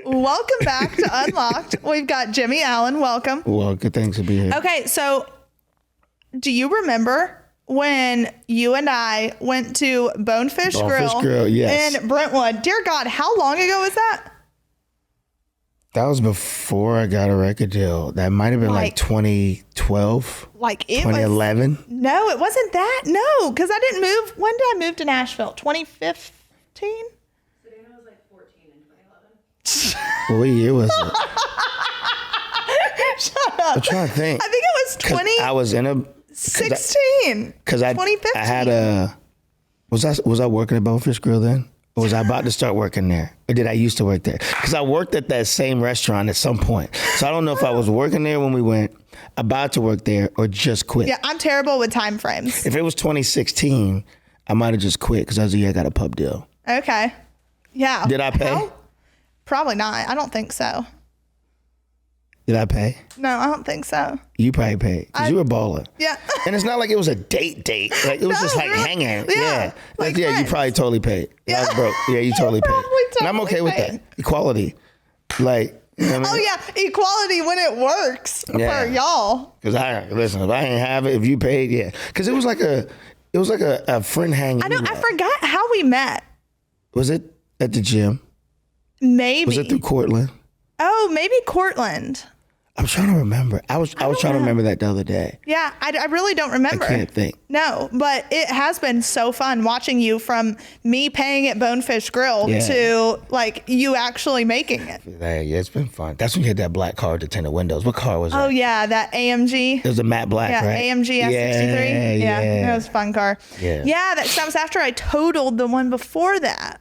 Welcome back to Unlocked. We've got Jimmie Allen. Welcome. Well, good. Thanks to be here. Okay, so do you remember when you and I went to Bonefish Grill yes. in Brentwood? Dear God, how long ago was that? That was before I got a record deal. That might have been like 2012, 2011. No, it wasn't that. No, because I didn't move. When did I move to Nashville? 2015? Savannah was like 14 in 2011. What year was it? Shut up. I'm trying to think. I think it was 2016. I was in a 16. Because I 2015. I had a. Was I working at Bonefish Grill then? Or was I about to start working there? Or did I used to work there? Because I worked at that same restaurant at some point. So I don't know if I was working there when we went, about to work there, or just quit. Yeah, I'm terrible with time frames. If it was 2016, I might have just quit because I was I got a pub deal. Okay. Yeah. Did I pay? How? Probably not. I don't think so. Did I pay? No, I don't think so. You probably paid because you were a baller. Yeah. And it's not like it was a date. Like it was just like hanging. Yeah. Like you friends. probably totally paid. Yeah. I was broke. Yeah, you totally paid. And I'm okay with that. Equality. Like, you know what I mean? Oh yeah, equality when it works for y'all. Because listen, if I ain't have it, if you paid, yeah. Because it was like a friend hanging. I know. I forgot how we met. Was it at the gym? Maybe. Was it through Cortland? Oh, maybe Cortland. I'm trying to remember. I was trying to remember that the other day. Yeah, I really don't remember. I can't think. No, but it has been so fun watching you from me paying at Bonefish Grill to like you actually making it. Yeah, it's been fun. That's when you had that black car with the tinted windows. What car was that? Oh yeah, that AMG. It was a matte black, right? AMG S63. Yeah, that was a fun car. Yeah, that was after I totaled the one before that.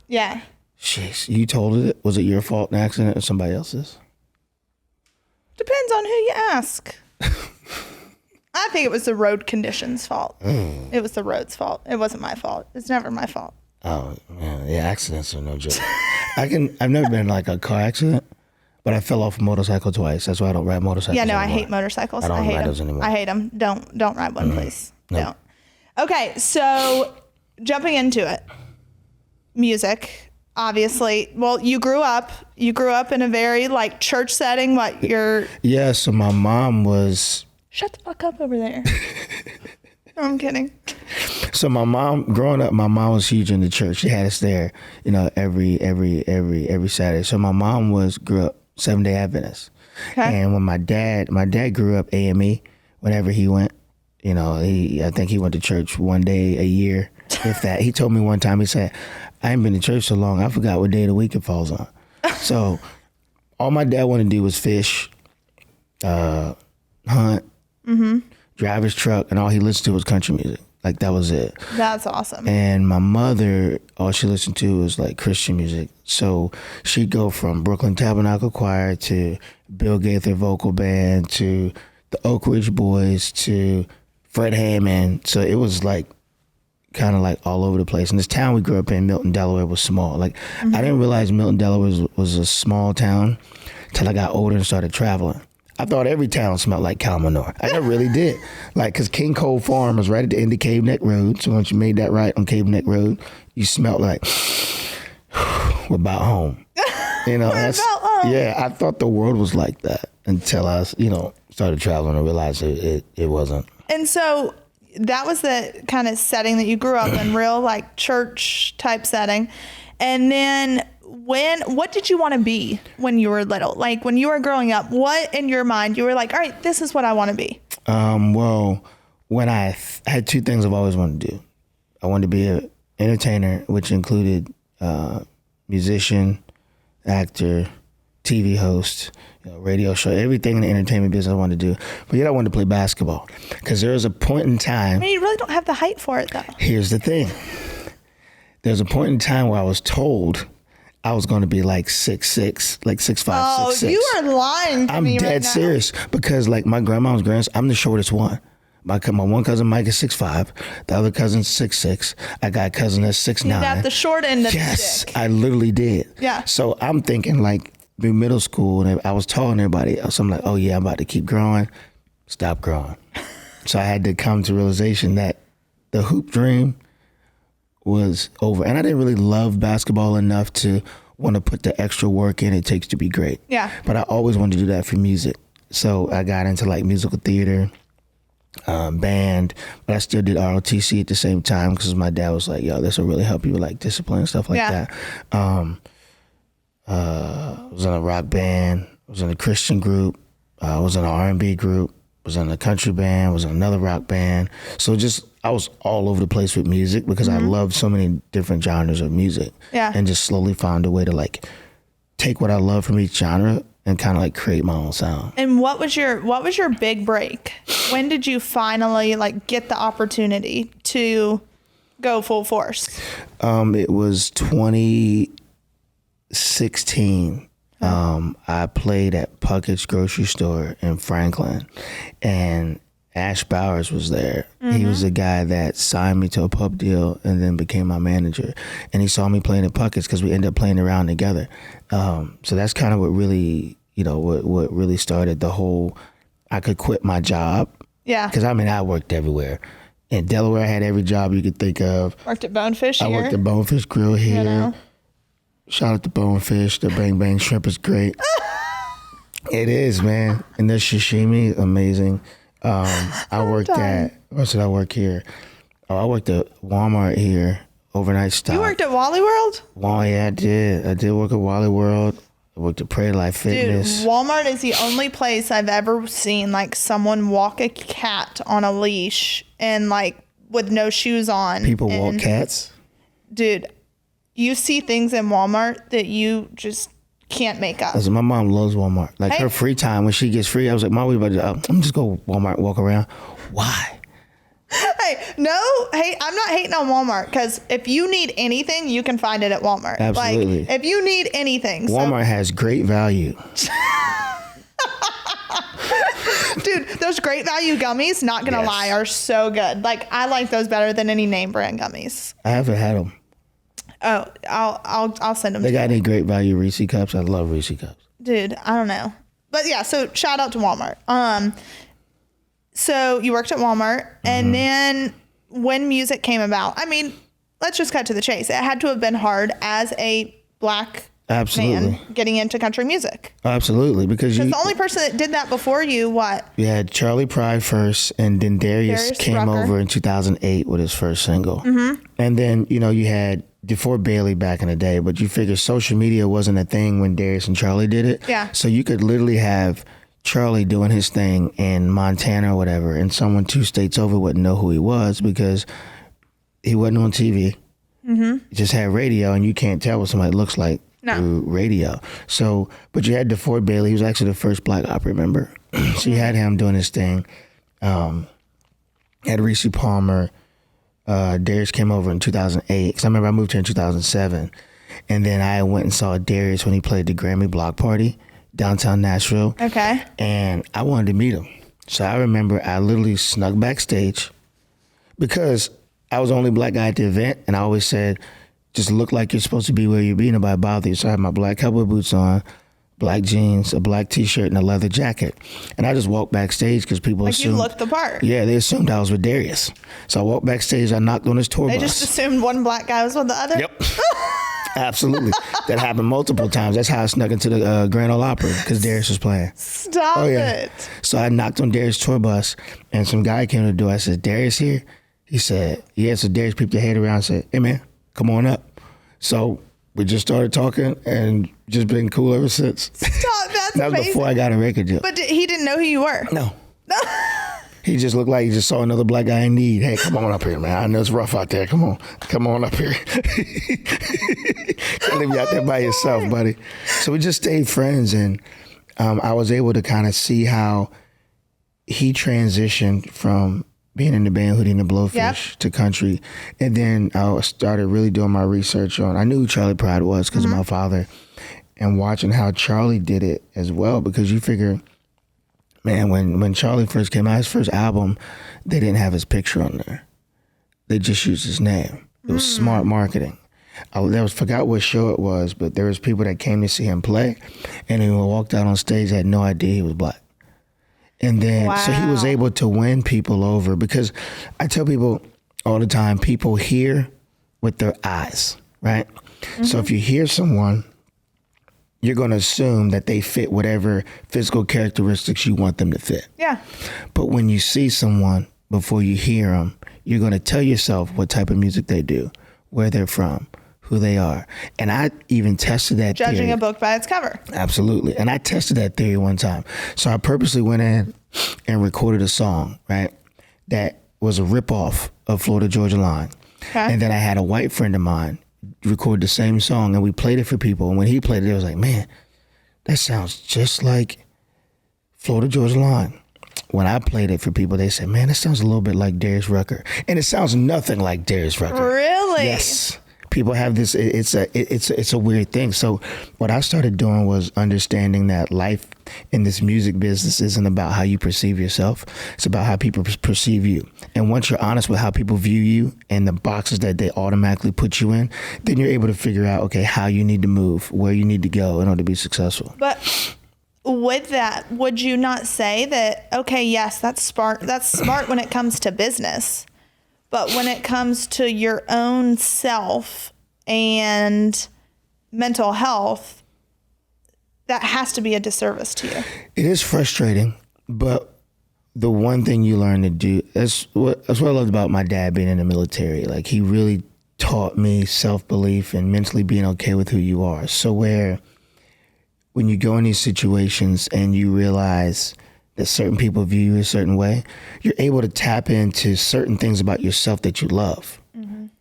Yeah. Jeez, you totaled it? Was it your fault, an accident, or somebody else's? Depends on who you ask. I think it was the road conditions' fault. It was the road's fault. It wasn't my fault. It's never my fault. Oh, man. Yeah, accidents are no joke. I've never been in like a car accident, but I fell off a motorcycle twice. That's why I don't ride motorcycles anymore. I hate motorcycles. I don't hate ride them. those anymore. I hate them. Don't ride one, please. Nope. Don't. Okay, so jumping into it. Music. Obviously, well, you grew up in a very like church setting. Yeah, so my mom was. Shut the fuck up over there. No, I'm kidding. So my mom, growing up, my mom was huge in the church. She had us there, every Saturday. So my mom grew up Seventh-day Adventist. Okay. And when my dad grew up AME. Whenever he went, I think he went to church one day a year. If that, he told me one time, he said, I ain't been to church so long, I forgot what day of the week it falls on. So all my dad wanted to do was fish, hunt, drive his truck, and all he listened to was country music. Like, that was it. That's awesome. And my mother, all she listened to was like Christian music. So she'd go from Brooklyn Tabernacle Choir to Bill Gaither Vocal Band to the Oak Ridge Boys to Fred Hammond. So it was like kind of like all over the place. And this town we grew up in, Milton, Delaware, was small. Like, I didn't realize Milton, Delaware was a small town till I got older and started traveling. I thought every town smelled like Calmanor. I really did. Like, because King Cole Farm was right at the end of Cave Neck Road. So once you made that right on Cave Neck Road, you smelled like, we're about home. Yeah, I thought the world was like that until I, started traveling and realized it wasn't. And so that was the kind of setting that you grew up in, real like church type setting. And then what did you want to be when you were little? Like when you were growing up, what in your mind you were like, all right, this is what I want to be? Well, when I had two things I've always wanted to do. I wanted to be an entertainer, which included musician, actor, TV host, radio show, everything in the entertainment business I wanted to do. But yet I wanted to play basketball because there was a point in time. I mean, you really don't have the height for it, though. Here's the thing. There's a point in time where I was told I was going to be like 6'6", like 6'5", 6'6". Oh, you are lying to me right now. I'm dead serious because like my grandma's grandson, I'm the shortest one. My one cousin Mike is 6'5", the other cousin's 6'6". I got a cousin that's 6'9". You got the short end of the Yes, stick. I literally did. Yeah. So I'm thinking like in middle school, and I was taller than everybody else. I'm like, oh yeah, I'm about to keep growing. Stop growing. So I had to come to realization that the hoop dream was over. And I didn't really love basketball enough to want to put the extra work in it takes to be great. Yeah. But I always wanted to do that for music. So I got into like musical theater, band, but I still did ROTC at the same time because my dad was like, yo, this will really help you with like discipline and stuff like that. I was in a rock band, I was in a Christian group, I was in an R&B group, was in a country band, was in another rock band. So I was all over the place with music because I loved so many different genres of music. Yeah. And just slowly found a way to like take what I love from each genre and kind of like create my own sound. And what was your big break? When did you finally like get the opportunity to go full force? It was 2016. I played at Puckett's grocery store in Franklin, and Ash Bowers was there. He was the guy that signed me to a pub deal and then became my manager. And he saw me playing at Puckett's because we ended up playing around together. So that's kind of what really, what really started the whole, I could quit my job. Yeah. Because I worked everywhere. In Delaware, I had every job you could think of. Worked at Bonefish here. I worked at Bonefish Grill here. Shout out to Bonefish. The Bang Bang Shrimp is great. It is, man. And the sashimi, amazing. I worked at, what did I work here? Oh, I worked at Walmart here, overnight stop. You worked at Wally World? Well, yeah, I did. I did work at Wally World. I worked at Prairie Life Fitness. Dude, Walmart is the only place I've ever seen like someone walk a cat on a leash and like with no shoes on. People walk cats? Dude, you see things in Walmart that you just can't make up. Listen, my mom loves Walmart. Like her free time, when she gets free, I was like, Mom, we about to, I'm just go Walmart, walk around. Why? I'm not hating on Walmart because if you need anything, you can find it at Walmart. Absolutely. Like, if you need anything. Walmart has great value. Dude, those great value gummies, not going to lie, are so good. Like, I like those better than any name brand gummies. I haven't had them. Oh, I'll send them They to got you. any great value Reese cups? I love Reese cups. Dude, I don't know. But yeah, so shout out to Walmart. So you worked at Walmart, and then when music came about, let's just cut to the chase. It had to have been hard as a black man getting into country music. Absolutely, because the only person that did that before you, what? You had Charlie Pride first, and then Darius came over in 2008 with his first single. And then, you had DeFore Bailey back in the day, but you figure social media wasn't a thing when Darius and Charlie did it. Yeah. So you could literally have Charlie doing his thing in Montana or whatever, and someone 2 states over wouldn't know who he was because he wasn't on TV. He just had radio, and you can't tell what somebody looks like through radio. So, but you had DeFore Bailey. He was actually the first black opera member. So you had him doing his thing. Had Reese Palmer. Darius came over in 2008 because I remember I moved here in 2007, and then I went and saw Darius when he played the Grammy Block Party downtown Nashville. Okay. And I wanted to meet him. So I remember I literally snuck backstage because I was the only black guy at the event, and I always said, just look like you're supposed to be where you be, nobody bother you. So I had my black cowboy boots on, black jeans, a black t-shirt, and a leather jacket. And I just walked backstage because people assumed... you looked the part. Yeah, they assumed I was with Darius. So I walked backstage, I knocked on his tour bus. They just assumed one black guy was with the other? Yep. Absolutely. That happened multiple times. That's how I snuck into the Grand Ole Opry because Darius was playing. Stop it. So I knocked on Darius' tour bus, and some guy came to the door. I said, Darius here? He said, yeah. So Darius peeped their head around and said, hey, man, come on up. So we just started talking and just been cool ever since. Stop, that's that was amazing. before I got a record deal. But he didn't know who you were? No. He just looked like he just saw another black guy in need. Hey, come on up here, man. I know it's rough out there. Come on up here. Can't leave you out there by yourself, buddy. So we just stayed friends, and I was able to kind of see how he transitioned from being in the band Hootie and the Blowfish to country. And then I started really doing my research on, I knew who Charlie Pride was because of my father, and watching how Charlie did it as well, because you figure, man, when Charlie first came out, his first album, they didn't have his picture on there. They just used his name. It was smart marketing. I forgot what show it was, but there was people that came to see him play, and when he walked out on stage, they had no idea he was black. And then, so he was able to win people over, because I tell people all the time, people hear with their eyes, right? So if you hear someone you're going to assume that they fit whatever physical characteristics you want them to fit. Yeah. But when you see someone before you hear them, you're going to tell yourself what type of music they do, where they're from, who they are. And I even tested that Judging theory. a book by its cover. Absolutely. And I tested that theory one time. So I purposely went in and recorded a song, right, that was a ripoff of Florida Georgia Line. Okay. And then I had a white friend of mine record the same song, and we played it for people. And when he played it, it was like, man, that sounds just like Florida Georgia Line. When I played it for people, they said, man, that sounds a little bit like Darius Rucker. And it sounds nothing like Darius Rucker. Really? Yes. People have this, it's a weird thing. So what I started doing was understanding that life in this music business isn't about how you perceive yourself. It's about how people perceive you. And once you're honest with how people view you and the boxes that they automatically put you in, then you're able to figure out, okay, how you need to move, where you need to go in order to be successful. But with that, would you not say that, okay, yes, that's smart when it comes to business, but when it comes to your own self and mental health, that has to be a disservice to you? It is frustrating, but the one thing you learn to do, that's what I loved about my dad being in the military. Like, he really taught me self-belief and mentally being okay with who you are. So when you go in these situations and you realize that certain people view you a certain way, you're able to tap into certain things about yourself that you love,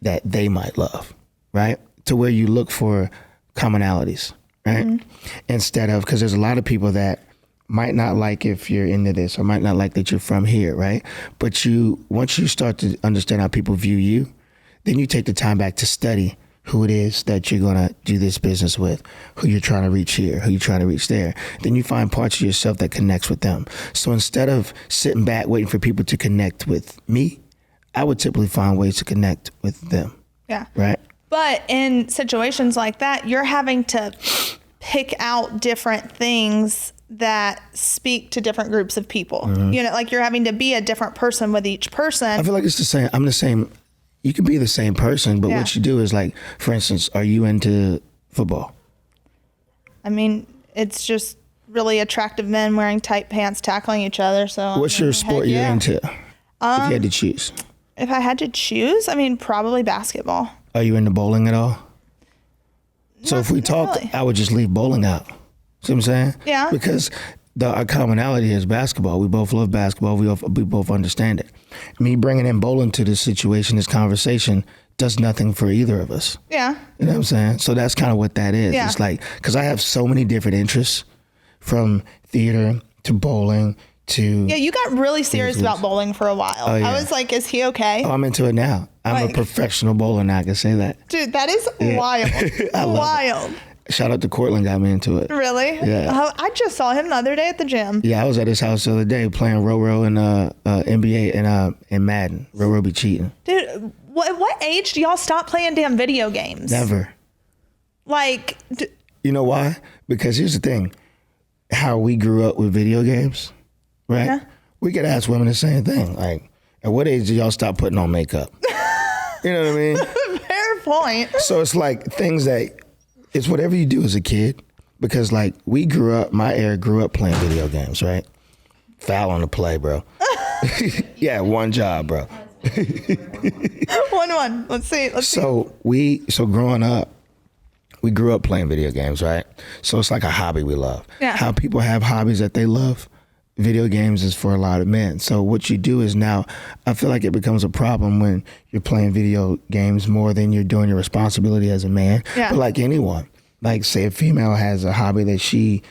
that they might love, right? To where you look for commonalities, right? Instead of, because there's a lot of people that might not like if you're into this or might not like that you're from here, right? But once you start to understand how people view you, then you take the time back to study who it is that you're going to do this business with, who you're trying to reach here, who you're trying to reach there. Then you find parts of yourself that connects with them. So instead of sitting back waiting for people to connect with me, I would typically find ways to connect with them. Yeah. Right? But in situations like that, you're having to pick out different things that speak to different groups of people. You know, like you're having to be a different person with each person. I feel like it's the same. I'm the same. You can be the same person, but what you do is, like, for instance, are you into football? I mean, it's just really attractive men wearing tight pants tackling each other. So what's your sport you're into? If you had to choose. If I had to choose, I mean, probably basketball. Are you into bowling at all? So if we talk, really. I would just leave bowling out. See what I'm saying? Yeah. Because our commonality is basketball. We both love basketball. We both understand it. Me bringing in bowling to this situation, this conversation, does nothing for either of us. Yeah. You know what I'm saying? So that's kind of what that is. Yeah. It's like, because I have so many different interests, from theater to bowling to... Yeah, you got really serious about bowling for a while. Oh, yeah. I was like, is he okay? Oh, I'm into it now. I'm a professional bowler now, I can say that. Dude, that is wild. Wild. Shout out to Cortland, got me into it. Really? Yeah. I just saw him the other day at the gym. Yeah, I was at his house the other day playing Ro-Ro and NBA and Madden. Ro-Ro be cheating. Dude, what age do y'all stop playing damn video games? Never. Like... You know why? Because here's the thing. How we grew up with video games, right? Yeah. We could ask women the same thing. Like, at what age did y'all stop putting on makeup? You know what I mean? Fair point. So it's like things that... It's whatever you do as a kid, because, like, my era grew up playing video games, right? Foul on the play, bro. Yeah, one job, bro. 1-1. Let's see. So growing up, we grew up playing video games, right? So it's like a hobby we love. Yeah. How people have hobbies that they love, video games is for a lot of men. So what you do is now, I feel like it becomes a problem when you're playing video games more than you're doing your responsibility as a man. Yeah. But like anyone, like say a female has a hobby that she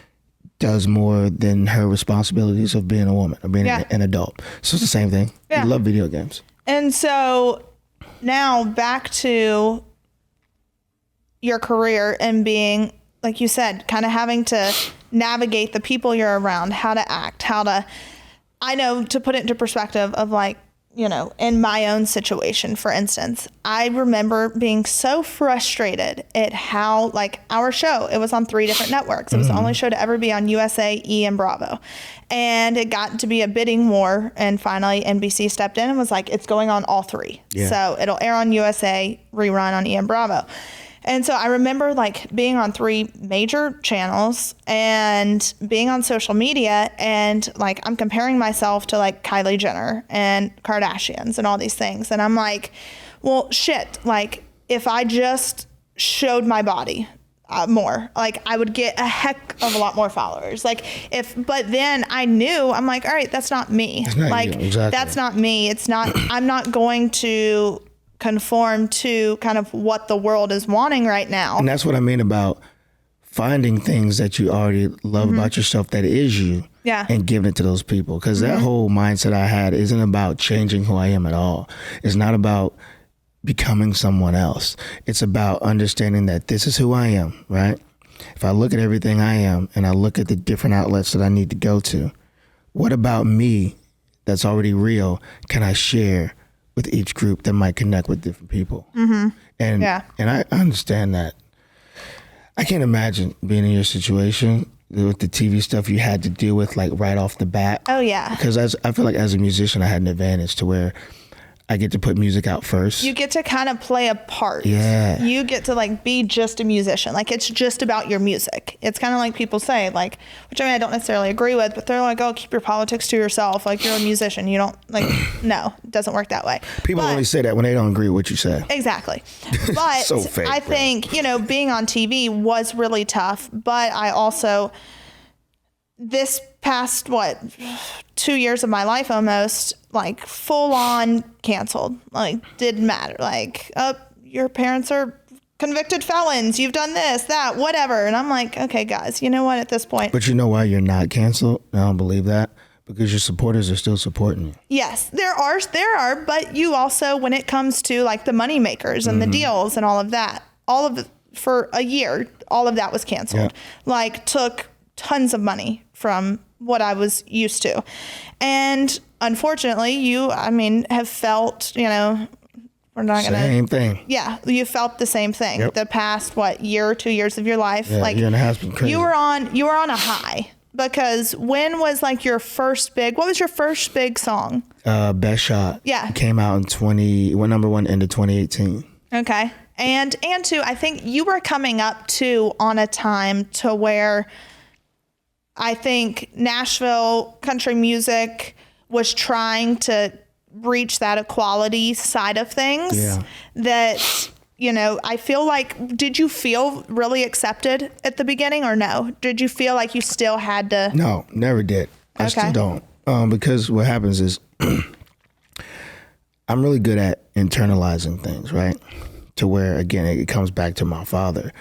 does more than her responsibilities of being a woman or being an adult. So it's the same thing. Yeah. We love video games. And so now back to your career and being, like you said, kind of having to navigate the people you're around, how to act, I know, to put it into perspective of, like, you know, in my own situation, for instance, I remember being so frustrated at how, like, our show, it was on 3 different networks. It was the only show to ever be on USA, E, and Bravo. And it got to be a bidding war. And finally, NBC stepped in and was like, it's going on all 3. Yeah. So it'll air on USA, rerun on E and Bravo. And so I remember like being on 3 major channels and being on social media, and like I'm comparing myself to like Kylie Jenner and Kardashians and all these things. And I'm like, well, shit, like if I just showed my body more, like I would get a heck of a lot more followers. But then I knew, I'm like, all right, that's not me. It's not like, you, exactly. That's not me. It's not, I'm not going to conform to kind of what the world is wanting right now. And that's what I mean about finding things that you already love about yourself that is you, and giving it to those people. Because that whole mindset I had isn't about changing who I am at all. It's not about becoming someone else. It's about understanding that this is who I am, right? If I look at everything I am and I look at the different outlets that I need to go to, what about me that's already real can I share with each group that might connect with different people? And I understand that. I can't imagine being in your situation with the TV stuff you had to deal with like right off the bat. Oh yeah. Because I feel like as a musician, I had an advantage to where I get to put music out first. You get to kind of play a part. Yeah. You get to like be just a musician. Like it's just about your music. It's kind of like people say, like, which I mean, I don't necessarily agree with, but they're like, oh, keep your politics to yourself. Like you're a musician. You don't like, no, it doesn't work that way. People only say that when they don't agree with what you say. Exactly. But So fake, I think, being on TV was really tough, but I also, this past 2 years of my life almost, like full on canceled, like didn't matter, like, oh, your parents are convicted felons, you've done this, that, whatever. And I'm like, okay guys, you know what, at this point. But you know why you're not canceled? I don't believe that. Because your supporters are still supporting you. Yes, there are, but you also, when it comes to like the money makers and the deals and all of that, for a year, all of that was canceled. Like took tons of money from what I was used to. And unfortunately, you have felt, we're not going to. Same thing. Yeah, you felt the same thing. Yep. The past, year or 2 years of your life. Yeah, like year and a half's been crazy. You were on a high, because when was like what was your first big song? Best Shot. Yeah. It came out went number 1 into 2018. Okay. And too, I think you were coming up on a time to where I think Nashville country music was trying to reach that equality side of things. Yeah. That, I feel like, did you feel really accepted at the beginning or no? Did you feel like you still had to? No, never did. I still don't. Because what happens is I'm really good at internalizing things, right? To where, again, it comes back to my father.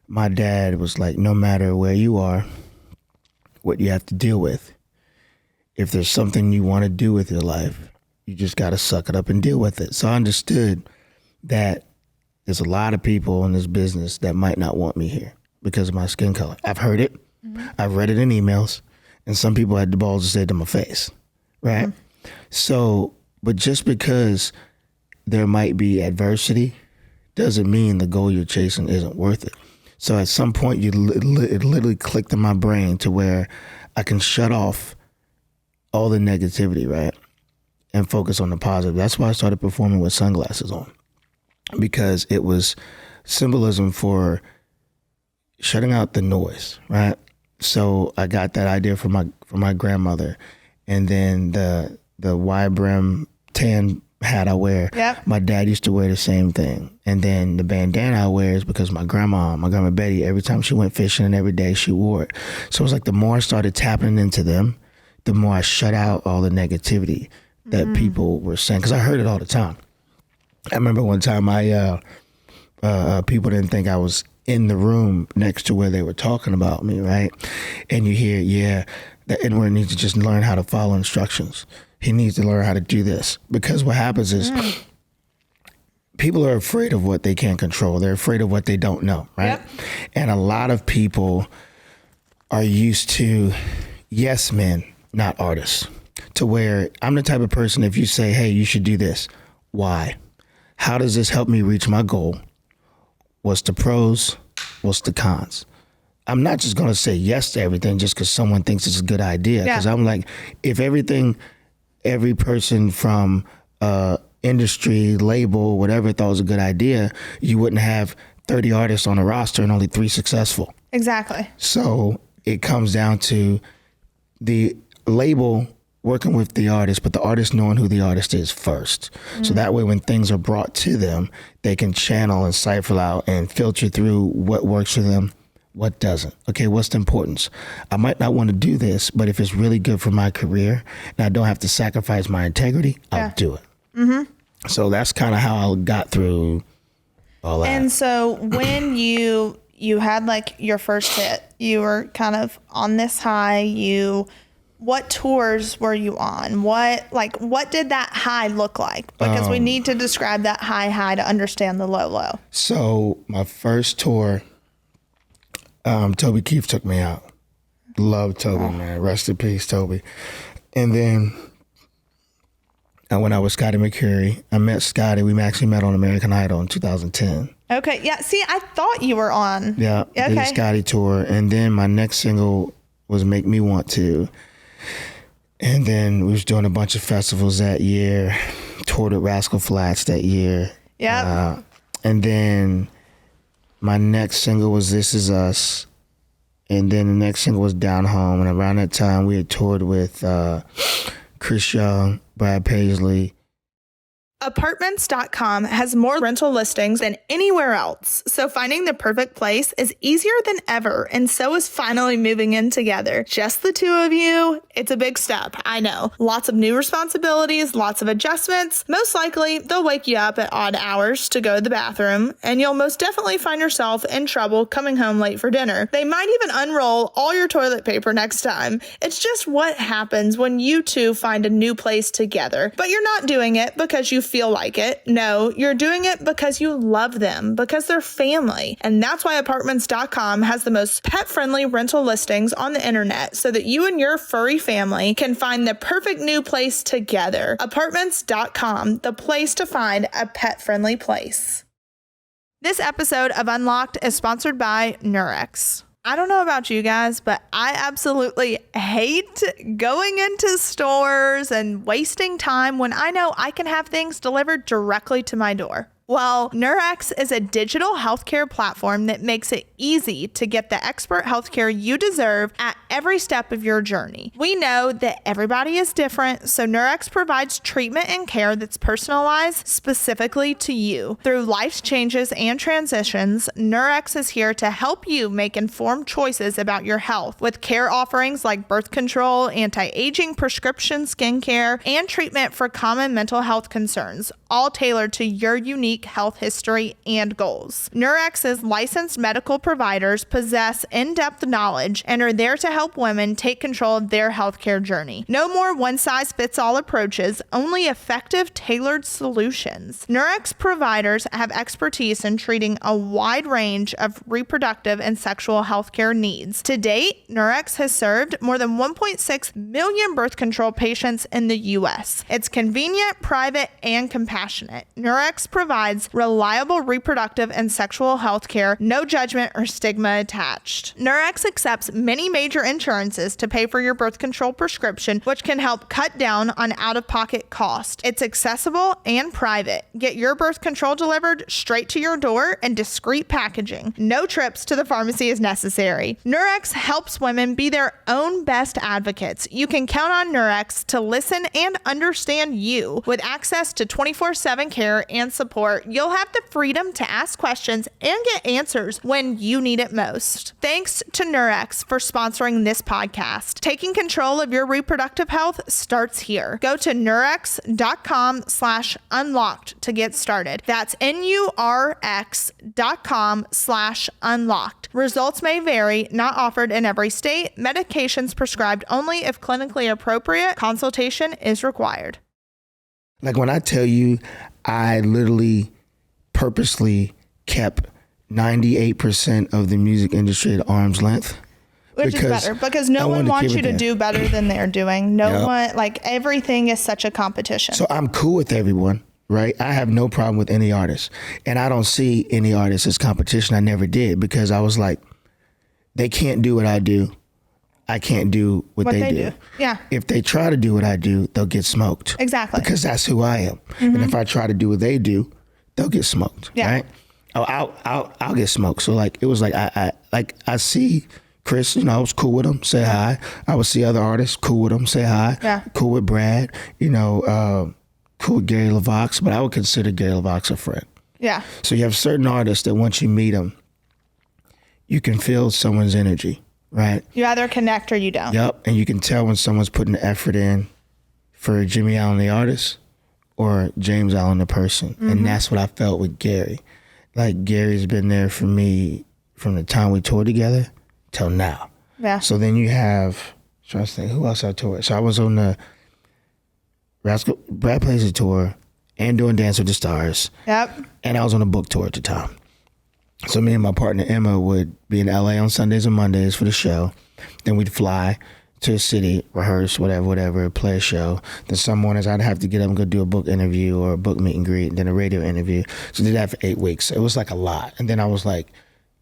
My dad was like, no matter where you are, what you have to deal with, if there's something you want to do with your life, you just got to suck it up and deal with it. So I understood that there's a lot of people in this business that might not want me here because of my skin color. I've heard it. I've read it in emails, and some people had the balls to say it to my face, right? So, but just because there might be adversity doesn't mean the goal you're chasing isn't worth it. So at some point, it literally clicked in my brain to where I can shut off all the negativity, right? And focus on the positive. That's why I started performing with sunglasses on, because it was symbolism for shutting out the noise, right? So I got that idea from my grandmother, and then the wide brim tan hat I wear. Yep. My dad used to wear the same thing. And then the bandana I wear is because my grandma Bettie, every time she went fishing and every day she wore it. So it was like the more I started tapping into them, the more I shut out all the negativity that people were saying. Because I heard it all the time. I remember one time people didn't think I was in the room next to where they were talking about me, right? And you hear, the N-word needs to just learn how to follow instructions. He needs to learn how to do this. Because what happens is people are afraid of what they can't control. They're afraid of what they don't know, right? Yep. And a lot of people are used to yes men, not artists. To where I'm the type of person, if you say, hey, you should do this, why? How does this help me reach my goal? What's the pros? What's the cons? I'm not just going to say yes to everything just because someone thinks it's a good idea. Because I'm like, if every person from industry, label, whatever thought was a good idea, you wouldn't have 30 artists on a roster and only 3 successful. Exactly. So it comes down to the label working with the artist, but the artist knowing who the artist is first. So that way when things are brought to them, they can channel and cipher out and filter through what works for them, what doesn't. Okay, what's the importance? I might not want to do this, but if it's really good for my career and I don't have to sacrifice my integrity, I'll do it. Mm-hmm. So that's kind of how I got through all that. And so when you had like your first hit, you were kind of on this high, what tours were you on? What did that high look like? Because we need to describe that high to understand the low. So my first tour, Toby Keith took me out. Love Toby, man. Rest in peace, Toby. And then when I was Scotty McCreery, I met Scotty. We actually met on American Idol in 2010. Okay. Yeah. See, I thought you were on. Yeah. Okay. The Scotty tour. And then my next single was Make Me Want To. And then we was doing a bunch of festivals that year, toured at Rascal Flatts that year. Yeah. And then my next single was This Is Us. And then the next single was Down Home. And around that time, we had toured with Chris Young, Brad Paisley. Apartments.com has more rental listings than anywhere else, so finding the perfect place is easier than ever, and so is finally moving in together. Just the two of you, it's a big step, I know. Lots of new responsibilities, lots of adjustments. Most likely, they'll wake you up at odd hours to go to the bathroom, and you'll most definitely find yourself in trouble coming home late for dinner. They might even unroll all your toilet paper next time. It's just what happens when you two find a new place together. But you're not doing it because you feel like it. No, you're doing it because you love them, because they're family. And that's why Apartments.com has the most pet-friendly rental listings on the internet so that you and your furry family can find the perfect new place together. Apartments.com, the place to find a pet-friendly place. This episode of Unlocked is sponsored by Nurex. I don't know about you guys, but I absolutely hate going into stores and wasting time when I know I can have things delivered directly to my door. Well, Nurex is a digital healthcare platform that makes it easy to get the expert healthcare you deserve at every step of your journey. We know that everybody is different, so Nurex provides treatment and care that's personalized specifically to you. Through life's changes and transitions, Nurex is here to help you make informed choices about your health with care offerings like birth control, anti-aging prescription skincare, and treatment for common mental health concerns, all tailored to your unique health history and goals. Nurex's licensed medical providers possess in-depth knowledge and are there to help women take control of their healthcare journey. No more one-size-fits-all approaches, only effective, tailored solutions. Nurex providers have expertise in treating a wide range of reproductive and sexual healthcare needs. To date, Nurex has served more than 1.6 million birth control patients in the U.S. It's convenient, private, and compassionate. Nurex provides reliable reproductive and sexual health care, no judgment or stigma attached. Nurex accepts many major insurances to pay for your birth control prescription, which can help cut down on out-of-pocket cost. It's accessible and private. Get your birth control delivered straight to your door in discreet packaging. No trips to the pharmacy is necessary. Nurex helps women be their own best advocates. You can count on Nurex to listen and understand you. With access to 24/7 care and support, you'll have the freedom to ask questions and get answers when you need it most. Thanks to Nurex for sponsoring this podcast. Taking control of your reproductive health starts here. Go to nurex.com/unlocked to get started. That's NURX.com/unlocked. Results may vary, not offered in every state. Medications prescribed only if clinically appropriate. Consultation is required. Like when I tell you, I literally purposely kept 98% of the music industry at arm's length. Which is better because no one wants you to do better than they're doing. No one, like everything is such a competition. So I'm cool with everyone, right? I have no problem with any artist. And I don't see any artist as competition. I never did because I was like, they can't do what I do. I can't do what they do. Yeah. If they try to do what I do, they'll get smoked. Exactly. Because that's who I am. Mm-hmm. And if I try to do what they do, they'll get smoked. Yeah. Right? Oh, I'll get smoked. So like, it was like, I see Chris, I was cool with him, say hi. I would see other artists, cool with him, say hi. Yeah. Cool with Brad, cool with Gary LaVox, but I would consider Gary LaVox a friend. Yeah. So you have certain artists that once you meet them, you can feel someone's energy, right? You either connect or you don't. Yep, and you can tell when someone's putting the effort in for Jimmie Allen, the artist, or James Allen, the person. And that's what I felt with Gary. Like, Gary's been there for me from the time we toured together till now. Yeah. So then you have, trying to think, who else I toured? So I was on the Brad Plays a tour and doing Dance with the Stars. Yep. And I was on a book tour at the time. So me and my partner Emma would be in LA on Sundays and Mondays for the show. Then we'd fly to a city, rehearse, whatever, play a show. Then some mornings I'd have to get up and go do a book interview or a book meet and greet, and then a radio interview. So I did that for 8 weeks. It was like a lot. And then I was like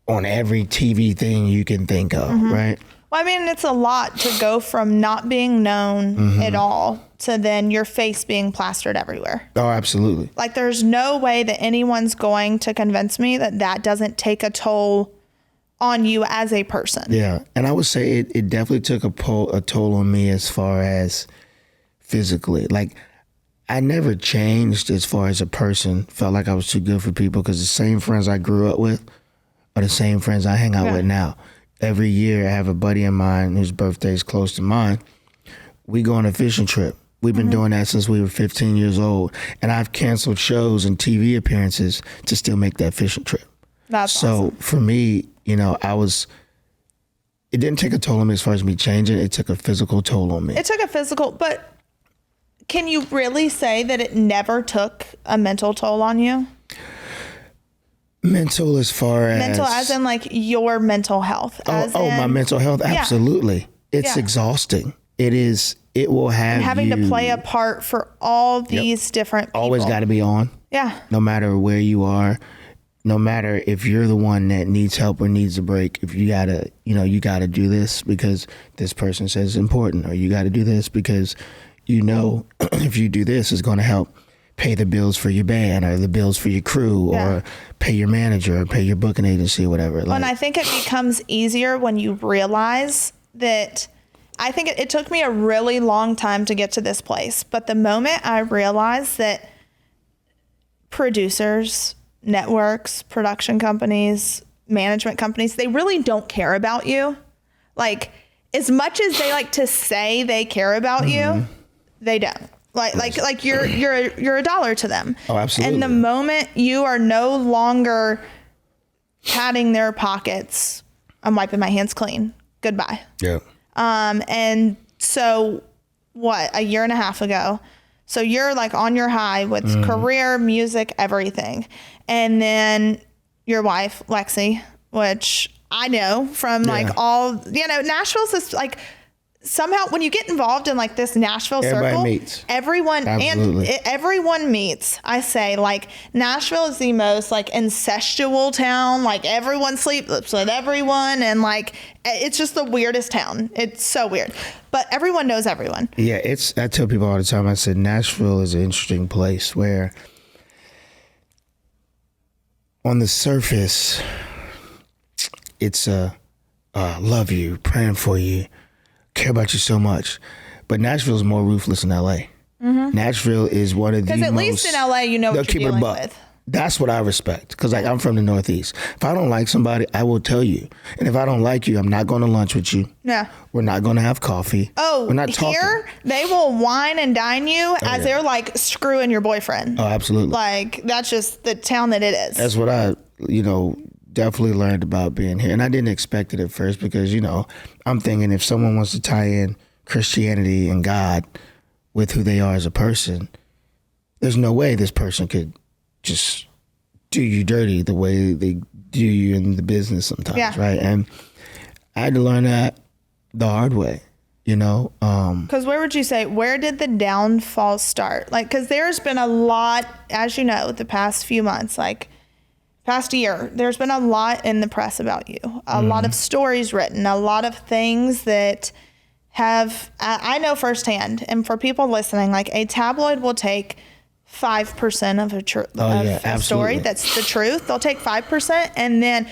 on every TV thing you can think of, right? Well, I mean, it's a lot to go from not being known at all to then your face being plastered everywhere. Oh, absolutely. Like, there's no way that anyone's going to convince me that that doesn't take a toll on you as a person. Yeah. And I would say it definitely took a toll on me as far as physically. Like, I never changed as far as a person. Felt like I was too good for people because the same friends I grew up with are the same friends I hang out with now. Every year I have a buddy of mine whose birthday is close to mine. We go on a fishing trip. We've been doing that since we were 15 years old. And I've canceled shows and TV appearances to still make that fishing trip. That's so awesome. For me, it didn't take a toll on me as far as me changing. It took a physical toll on me. It took a physical, but can you really say that it never took a mental toll on you? Mental as far as... Mental as in like your mental health. My mental health? Absolutely. It's exhausting. It is. It will have having you, to play a part for all these different people. Always got to be on. Yeah. No matter where you are, no matter if you're the one that needs help or needs a break, if you gotta, you gotta do this because this person says it's important, or you gotta do this because if you do this, it's going to help pay the bills for your band or the bills for your crew or pay your manager or pay your booking agency or whatever. And I think it becomes easier when you realize that. I think it took me a really long time to get to this place, but the moment I realized that producers, networks, production companies, management companies, they really don't care about you. Like, as much as they like to say they care about you, they don't. Like you're a dollar to them. Oh, absolutely. And the moment you are no longer padding their pockets, I'm wiping my hands clean. Goodbye. Yeah. And so a year and a half ago, so you're like on your high with career, music, everything. And then your wife, Lexi, which I know from like all, Nashville's just like, somehow when you get involved in like this Nashville circle, meets. everyone Absolutely. and everyone meets. I say like Nashville is the most like incestual town. Like everyone sleeps with everyone, and like it's just the weirdest town. It's so weird, but everyone knows everyone. Yeah, I tell people all the time. I said Nashville is an interesting place where, on the surface, it's love you, praying for you, care about you so much, but Nashville is more ruthless than LA. Nashville is one of the most... Because at least in LA, you know what you're dealing with. That's what I respect, because like I'm from the Northeast. If I don't like somebody, I will tell you. And if I don't like you, I'm not going to lunch with you. Yeah. We're not going to have coffee. Oh, we're not talking. Here, they will wine and dine you as they're like screwing your boyfriend. Oh, absolutely. Like, that's just the town that it is. That's what I, definitely learned about being here. And I didn't expect it at first because, I'm thinking if someone wants to tie in Christianity and God with who they are as a person, there's no way this person could just do you dirty the way they do you in the business sometimes, right? And I had to learn that the hard way, Because where did the downfall start? Like, because there's been a lot, as you know, the past few months, like past year, there's been a lot in the press about you, a lot of stories written, a lot of things that I know firsthand. And for people listening, like a tabloid will take 5% of a absolutely. story that's the truth. They'll take 5% and then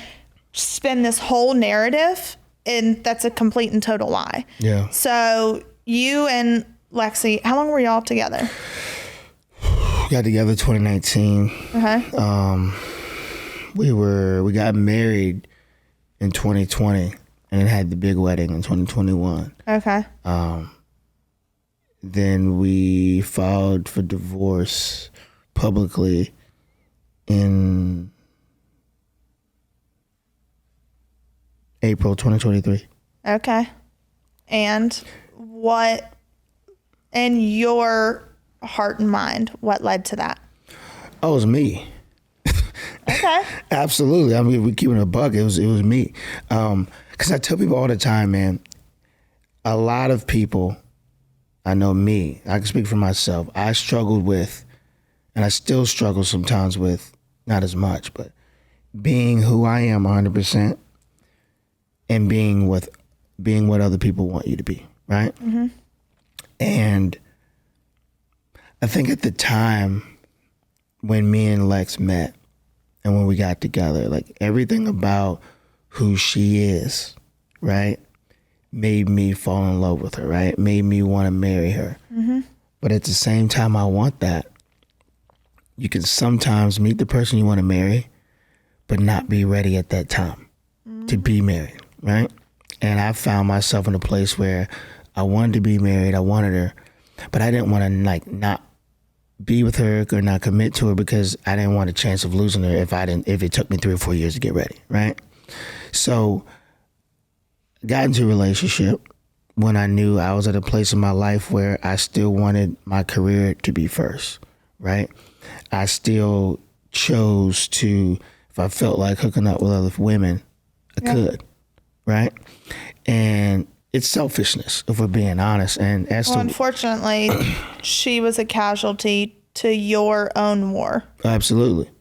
spin this whole narrative, and that's a complete and total lie. Yeah. So you and Lexi, how long were y'all together? We got together 2019. Okay. We got married in 2020 and had the big wedding in 2021. Okay. Then we filed for divorce publicly in April 2023. Okay. And what, in your heart and mind, what led to that? Oh, it was me. Okay. Absolutely. I mean, we keeping a buck. It was me. Because I tell people all the time, man, a lot of people, I know me, I can speak for myself. I struggled with, and I still struggle sometimes with, not as much, but being who I am 100% and being what other people want you to be, right? Mm-hmm. And I think at the time when me and Lex met and when we got together, like everything about who she is, right, made me fall in love with her, right? Made me want to marry her. Mm-hmm. But at the same time, I want that. You can sometimes meet the person you want to marry, but not be ready at that time to be married, right? And I found myself in a place where I wanted to be married. I wanted her, but I didn't want to like not be with her or not commit to her because I didn't want a chance of losing her if it took me 3 or 4 years to get ready, right? So got into a relationship when I knew I was at a place in my life where I still wanted my career to be first, right? I still chose to, if I felt like hooking up with other women, I could, right? And it's selfishness, if we're being honest. And unfortunately, she was a casualty to your own war. Absolutely.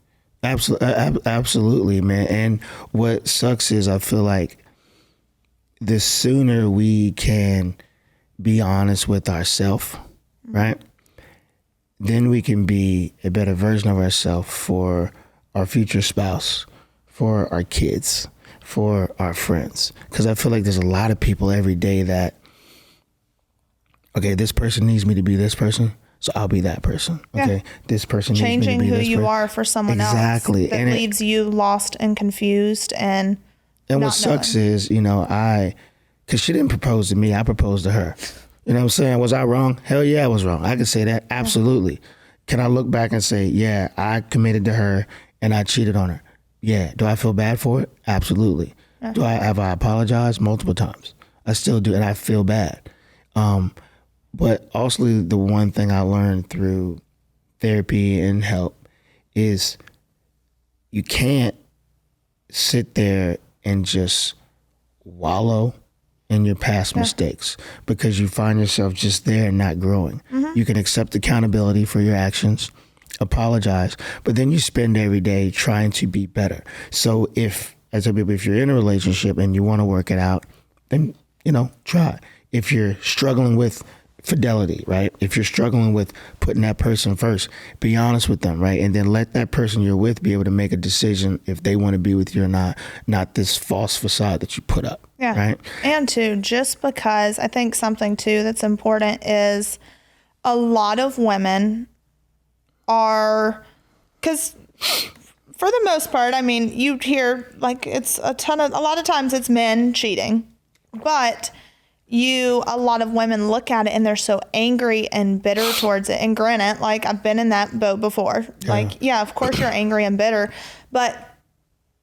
Absolutely, man. And what sucks is I feel like the sooner we can be honest with ourselves, right? Then we can be a better version of ourselves for our future spouse, for our kids, for our friends. Because I feel like there's a lot of people every day that, okay, this person needs me to be this person, so I'll be that person. Okay, this person changing needs me to be who this you person. are for someone Exactly. else. That And leaves you lost and confused and what sucks is, because she didn't propose to me, I proposed to her. You know what I'm saying? Was I wrong? Hell yeah, I was wrong. I can say that. Absolutely. Can I look back and say, yeah, I committed to her and I cheated on her? Yeah. Do I feel bad for it? Absolutely. Have I apologized multiple times? I still do, and I feel bad. But also the one thing I learned through therapy and help is you can't sit there and just wallow in your past mistakes because you find yourself just there and not growing. Mm-hmm. You can accept accountability for your actions, apologize, but then you spend every day trying to be better. So if you're in a relationship and you want to work it out, then, try. If you're struggling with fidelity, right? If you're struggling with putting that person first, be honest with them, right? And then let that person you're with be able to make a decision if they want to be with you or not this false facade that you put up. Yeah. Right. And too, just because I think something too that's important is a lot of women are, because for the most part, I mean, you hear like it's a lot of times it's men cheating, but a lot of women look at it and they're so angry and bitter towards it. And granted, like I've been in that boat before. Yeah. Like, yeah, of course you're angry and bitter, but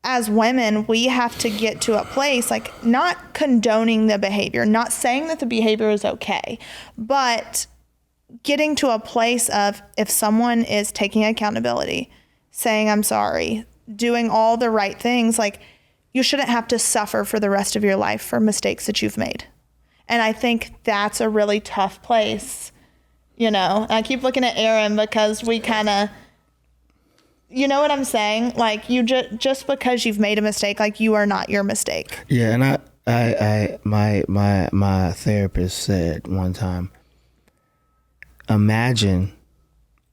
as women, we have to get to a place, like not condoning the behavior, not saying that the behavior is okay, but getting to a place of if someone is taking accountability, saying, I'm sorry, doing all the right things, like you shouldn't have to suffer for the rest of your life for mistakes that you've made. And I think that's a really tough place, And I keep looking at Aaron because we kind of, you know what I'm saying? Like you just because you've made a mistake, like you are not your mistake. Yeah, and my therapist said one time, imagine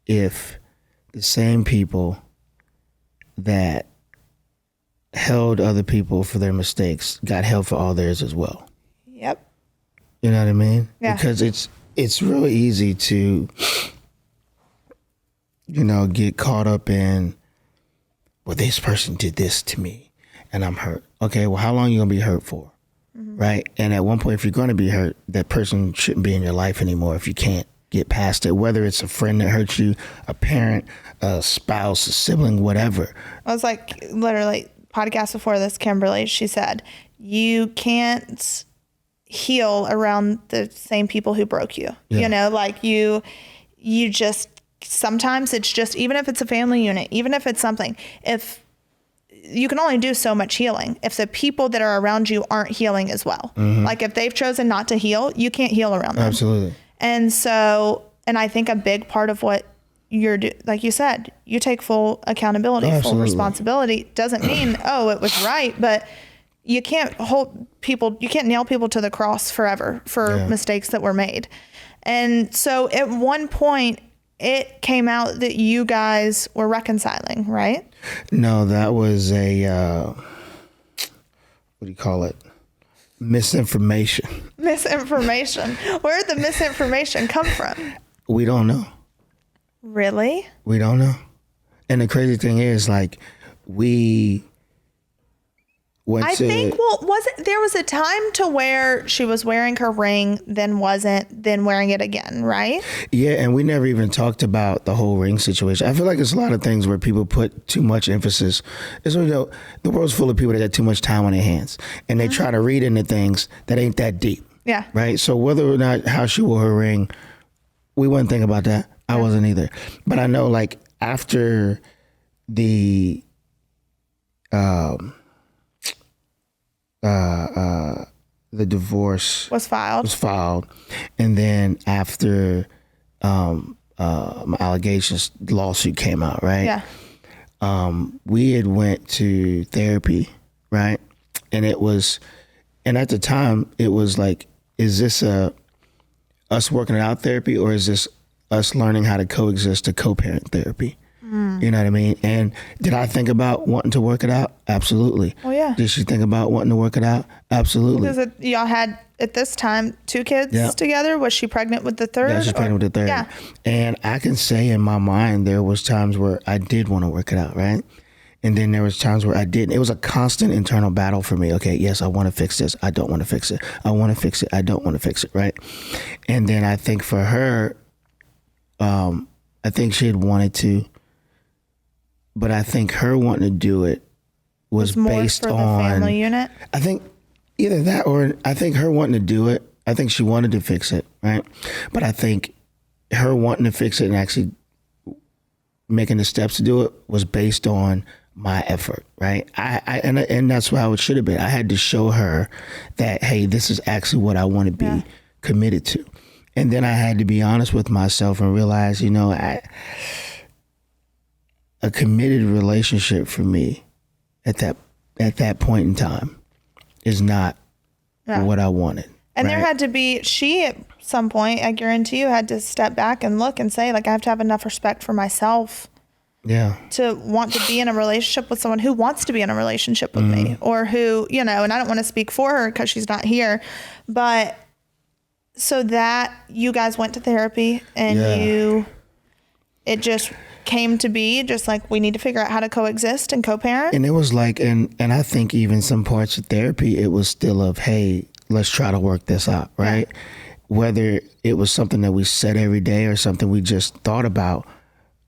if the same people that held other people for their mistakes got held for all theirs as well. Yep. You know what I mean? Yeah. Because it's really easy to, get caught up in, well, this person did this to me and I'm hurt. Okay, well, how long are you going to be hurt for? Right? And at one point, if you're going to be hurt, that person shouldn't be in your life anymore if you can't get past it, whether it's a friend that hurts you, a parent, a spouse, a sibling, whatever. I was like, literally, podcast before this, Kimberly, she said, you can't heal around the same people who broke you. Yeah. Like you just, sometimes it's just, even if it's a family unit, even if it's something, if you can only do so much healing if the people that are around you aren't healing as well. Like if they've chosen not to heal, you can't heal around them. Absolutely. And so, and I think a big part of what like you said, you take full accountability, full responsibility. Doesn't mean, oh, it was right, but you can't nail people to the cross forever for mistakes that were made. And so at one point it came out that you guys were reconciling, right? No, that was a, what do you call it? Misinformation. Misinformation. Where did the misinformation come from? We don't know. Really? We don't know. And the crazy thing is, like, we went I think, there was a time to where she was wearing her ring, then wasn't, then wearing it again, right? Yeah, and we never even talked about the whole ring situation. I feel like there's a lot of things where people put too much emphasis. The world's full of people that got too much time on their hands, and they try to read into things that ain't that deep. Yeah. Right? So whether or not how she wore her ring, we wouldn't think about that. I wasn't either. But I know, like, after the divorce was filed, and then after my allegations lawsuit came out, right? Yeah. We had went to therapy, right? And at the time it was like, is this us working it out therapy, or is this us learning how to coexist to co-parent therapy? You know what I mean? And did I think about wanting to work it out? Absolutely. Oh, yeah. Did she think about wanting to work it out? Absolutely. Because y'all had, at this time, 2 kids together. Was she pregnant with the third? Yeah, she's pregnant with the third. Yeah. And I can say in my mind, there was times where I did want to work it out, right? And then there was times where I didn't. It was a constant internal battle for me. Okay, yes, I want to fix this. I don't want to fix it. I want to fix it. I don't want to fix it, right? And then I think for her, I think she had wanted to, but I think her wanting to do it was based for on the family unit. I think either that, or I think her wanting to do it, I think she wanted to fix it, right? But I think her wanting to fix it and actually making the steps to do it was based on my effort, right? And that's how it should have been. I had to show her that, hey, this is actually what I want to be committed to. And then I had to be honest with myself and realize, a committed relationship for me at that point in time is not what I wanted. And right? there had to be, she at some point, I guarantee you, had to step back and look and say, like, I have to have enough respect for myself to want to be in a relationship with someone who wants to be in a relationship with me, or who, and I don't want to speak for her because she's not here, but so that you guys went to therapy and it just came to be just like, we need to figure out how to coexist and co-parent. And it was like, and I think even some parts of therapy, it was still of, hey, let's try to work this out, right? Yeah. Whether it was something that we said every day or something we just thought about.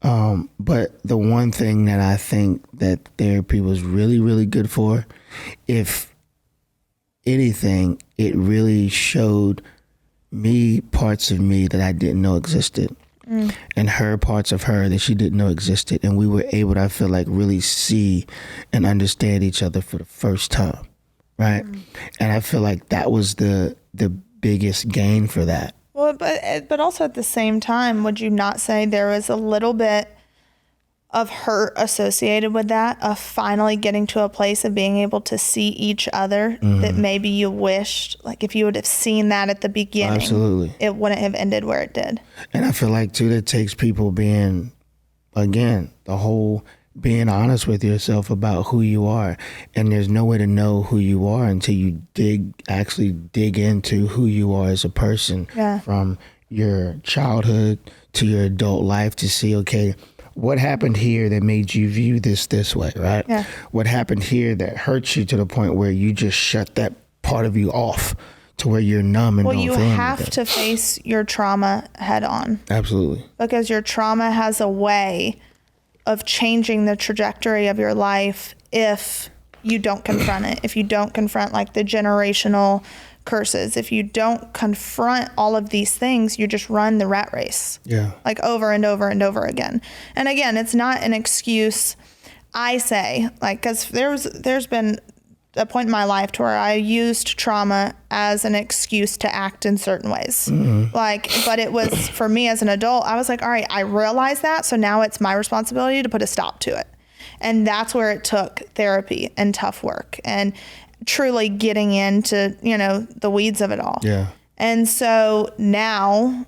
But the one thing that I think that therapy was really, really good for, if anything, it really showed me parts of me that I didn't know existed, and her parts of her that she didn't know existed. And we were able to, I feel like, really see and understand each other for the first time, right? And I feel like that was the biggest gain for that. Well, but also at the same time, would you not say there was a little bit of hurt associated with that, of finally getting to a place of being able to see each other that maybe you wished, like if you would have seen that at the beginning, absolutely, it wouldn't have ended where it did. And I feel like too, that takes people being again, the whole being honest with yourself about who you are. And there's no way to know who you are until you actually dig into who you are as a person, from your childhood to your adult life, to see, okay, what happened here that made you view this way, right? Yeah. What happened here that hurts you to the point where you just shut that part of you off to where you're numb and don't feel anything? Well, you have to face your trauma head on. Absolutely. Because your trauma has a way of changing the trajectory of your life if you don't confront it. If you don't confront like the generational curses, if you don't confront all of these things, you just run the rat race. Yeah. Like over and over and over again. And again, it's not an excuse. I say, like, because there's been a point in my life to where I used trauma as an excuse to act in certain ways. Mm-hmm. Like, but it was for me as an adult, I was like, all right, I realize that. So now it's my responsibility to put a stop to it. And that's where it took therapy and tough work and truly getting into, the weeds of it all. Yeah. And so now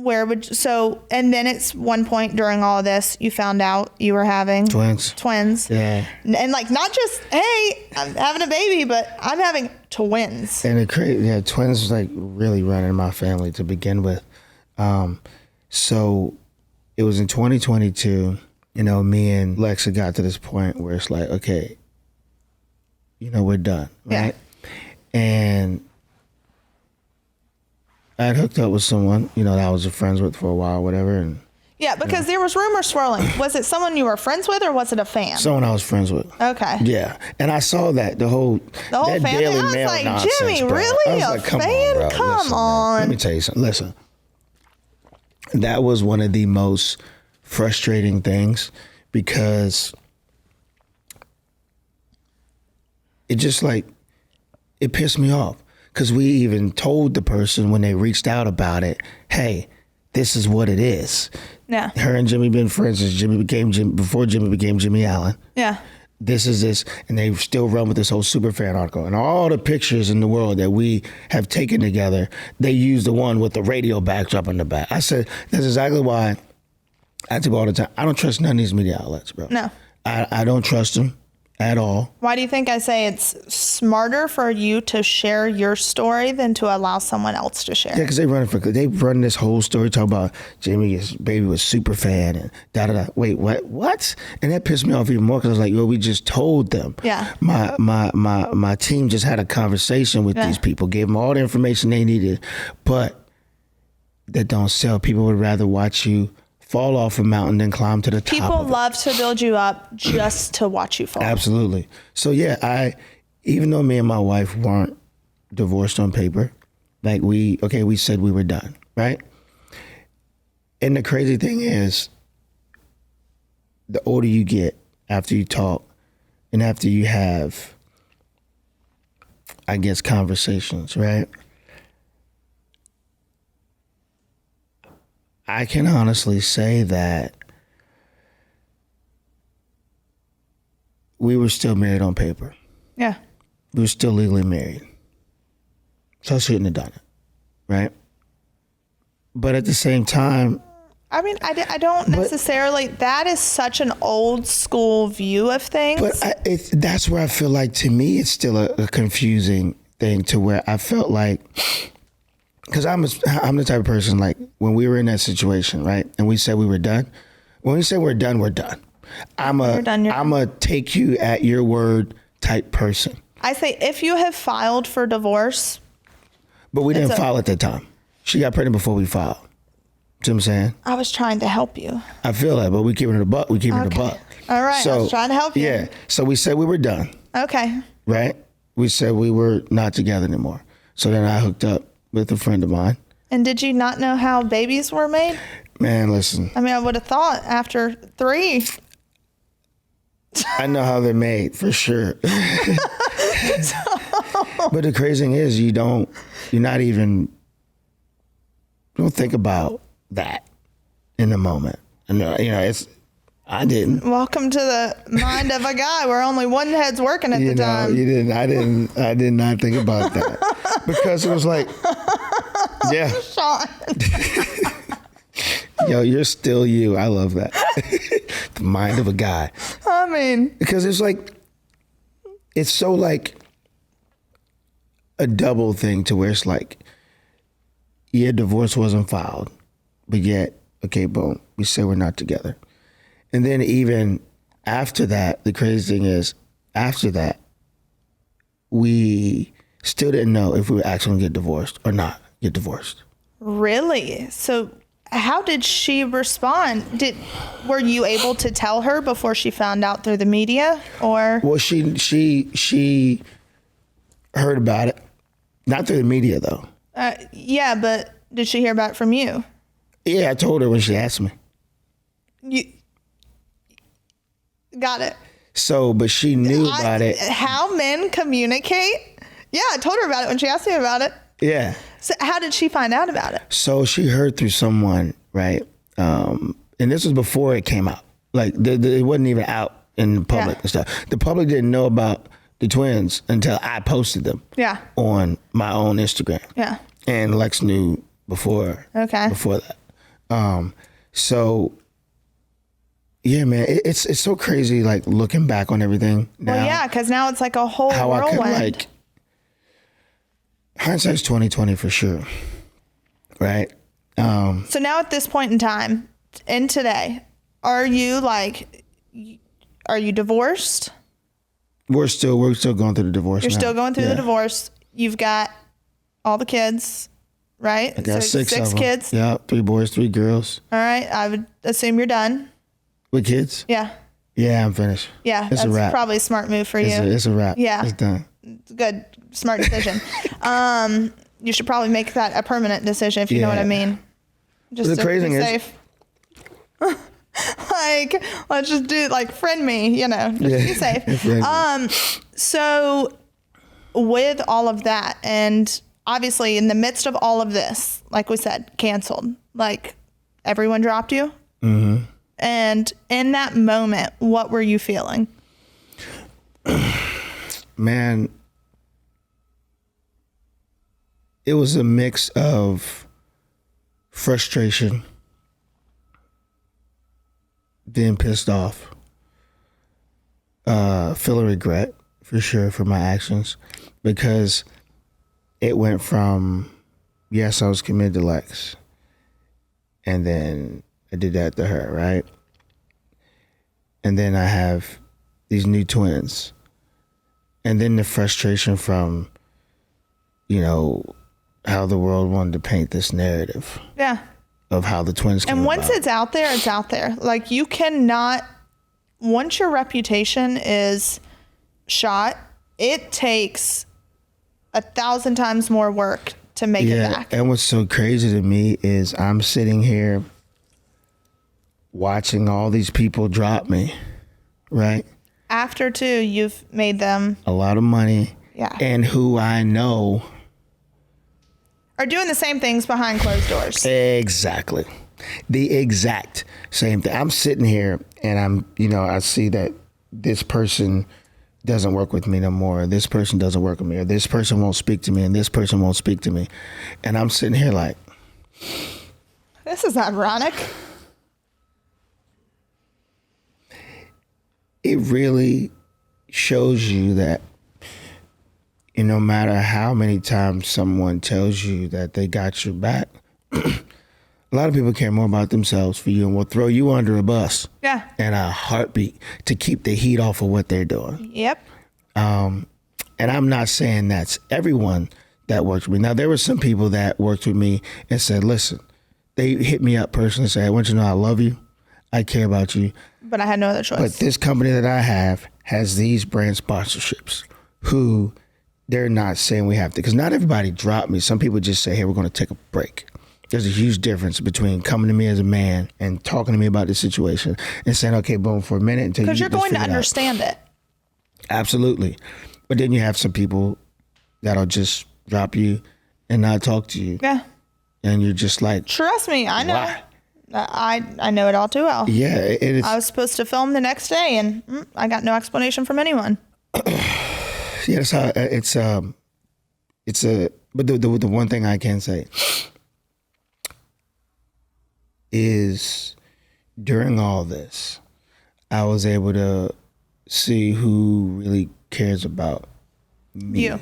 and then it's one point during all of this, you found out you were having twins. Yeah. And like, not just, hey, I'm having a baby, but I'm having twins. And twins was like really running my family to begin with. So it was in 2022, me and Lexa got to this point where it's like, okay, we're done. Right. Yeah. And I had hooked up with someone, that I was friends with for a while, whatever. And yeah, because there was rumors swirling. Was it someone you were friends with, or was it a fan? Someone I was friends with. Okay. Yeah, and I saw that the whole family. Daily I was Mail like, nonsense, Jimmie, bro. really I was a like, come fan? On, bro. Come Listen, on. Man. Let me tell you something. Listen, that was one of the most frustrating things because it just it pissed me off. Because we even told the person when they reached out about it, hey, this is what it is. Yeah. Her and Jimmie been friends since before Jimmie became Jimmie Allen. Yeah. This is this. And they still run with this whole Superfan article. And all the pictures in the world that we have taken together, they use the one with the radio backdrop in the back. I said, that's exactly why I tell people all the time, I don't trust none of these media outlets, bro. No. I don't trust them at all. Why do you think I say it's smarter for you to share your story than to allow someone else to share? Yeah, because they run this whole story talking about Jimmie's baby was super fan and da-da-da. Wait, what? And that pissed me off even more because I was like, we just told them. Yeah. My team just had a conversation with these people, gave them all the information they needed, but that don't sell. People would rather watch you fall off a mountain than climb to the top. People love to build you up just to watch you fall. Absolutely. So yeah, even though me and my wife weren't divorced on paper, we said we were done, right? And the crazy thing is, the older you get after you talk and after you have, I guess, conversations, right? I can honestly say that we were still married on paper. Yeah. We were still legally married. So I shouldn't have done it, right? But at the same time... I mean, I don't necessarily... That is such an old school view of things. But that's where I feel like, to me, it's still a confusing thing, to where I felt like... Because I'm the type of person, when we were in that situation, right, and we said we were done, when we say we're done, we're done. I'm a take you at your word type person. I say, if you have filed for divorce... But we didn't file at that time. She got pregnant before we filed. See what I'm saying? I was trying to help you. I feel that, but we keeping it a buck. We keeping it a buck. All right, I was trying to help you. Yeah, so we said we were done. Okay. Right? We said we were not together anymore. So then I hooked up with a friend of mine. And did you not know how babies were made? Man, listen. I mean, I would have thought after 3. I know how they're made, for sure. But the crazy thing is, you don't think about that in the moment. And I didn't. Welcome to the mind of a guy where only one head's working at the time. You didn't. I did not think about that. Because it was like, yeah. Sean. Yo, you're still you. I love that. The mind of a guy. I mean, Because it's so like a double thing to where it's like, yeah, divorce wasn't filed, but yet, okay, boom, we say we're not together. And then even after that, the crazy thing is, after that, we still didn't know if we were actually gonna get divorced or not get divorced. really? So how did she respond? Were you able to tell her before she found out through the media, or? Well, she heard about it, not through the media though. Yeah, but did she hear about it from you? Yeah, I told her when she asked me. You got it. So, but she knew about it. How men communicate? Yeah, I told her about it when she asked me about it. Yeah. So how did she find out about it? So she heard through someone, right? And this was before it came out. Like, it wasn't even out in the public and stuff. The public didn't know about the twins until I posted them on my own Instagram. Yeah. And Lex knew before that. So, yeah, man, it's so crazy, like, looking back on everything now. Well, yeah, because now it's like a whole how whirlwind. I could, like, hindsight's 20/20 for sure, right? So now at this point in time, and today, are you divorced? We're still going through the divorce. You're now. still going through the divorce. You've got all the kids, right? I got six of them. kids. Yeah, 3 boys, 3 girls. All right. I would assume you're done. With kids? Yeah. Yeah, I'm finished. Yeah. It's a wrap. Probably a smart move for you. It's a wrap. Yeah. It's done. Good. Smart decision. You should probably make that a permanent decision, if you know what I mean. Just the crazy be thing safe. Like, let's just do, like, friend me, just be safe. So with all of that, and obviously in the midst of all of this, like we said, canceled, like, everyone dropped you. Mm-hmm. And in that moment, what were you feeling? Man, it was a mix of frustration, being pissed off, feeling regret for sure for my actions, because it went from, yes, I was committed to Lex, and then I did that to her, right? And then I have these new twins. And then the frustration from, how the world wanted to paint this narrative. Yeah. Of how the twins came And once about. it's out there, it's out there. Like, you cannot, once your reputation is shot, it takes 1,000 times more work to make it back. And what's so crazy to me is I'm sitting here watching all these people drop me, right? After, too, you've made them a lot of money. Yeah. And who I know are doing the same things behind closed doors. Exactly. The exact same thing. I'm sitting here and I see that this person doesn't work with me no more. This person doesn't work with me, or this person won't speak to me, and this person won't speak to me. And I'm sitting here like, this is ironic. It really shows you that no matter how many times someone tells you that they got your back, a lot of people care more about themselves for you and will throw you under a bus in a heartbeat to keep the heat off of what they're doing. Yep. And I'm not saying that's everyone that works with me. Now, there were some people that worked with me and said, listen, they hit me up personally and said, I want you to know I love you. I care about you. But I had no other choice. But this company that I have has these brand sponsorships who they're not saying we have to, because not everybody dropped me. Some people just say, hey, we're going to take a break. There's a huge difference between coming to me as a man and talking to me about the situation and saying, okay, boom, for a minute until you because you're going to figured out. understand it. Absolutely. But then you have some people that'll just drop you and not talk to you. Yeah. And you're just like, trust me, I know. why? I know it all too well. Yeah. I was supposed to film the next day and I got no explanation from anyone. Yeah, that's how but the one thing I can say is during all this, I was able to see who really cares about me. You.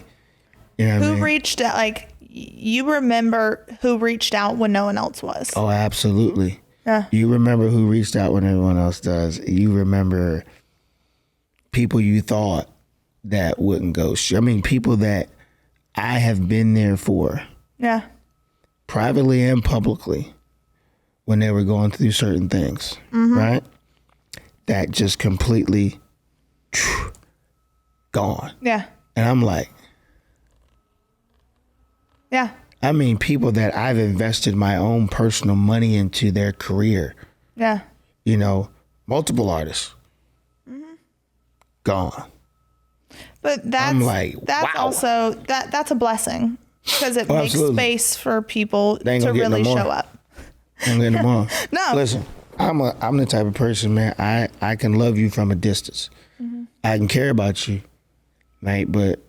You know what I Who mean? reached out? Like, you remember who reached out when no one else was. Oh, absolutely. Yeah. You remember who reached out when everyone else does. You remember people you thought that wouldn't ghost you. I mean, people that I have been there for, Yeah. privately and publicly, when they were going through certain things, right? That just completely gone. Yeah. And I'm like, Yeah. I mean, people that I've invested my own personal money into their career, Yeah. you know, multiple artists, gone. But that's I'm like, that's wow. also that's a blessing because it makes absolutely. space for people They ain't to gonna get no really more. show up. I'm getting them on. No. Listen, I'm the type of person, man. I can love you from a distance. I can care about you, right? But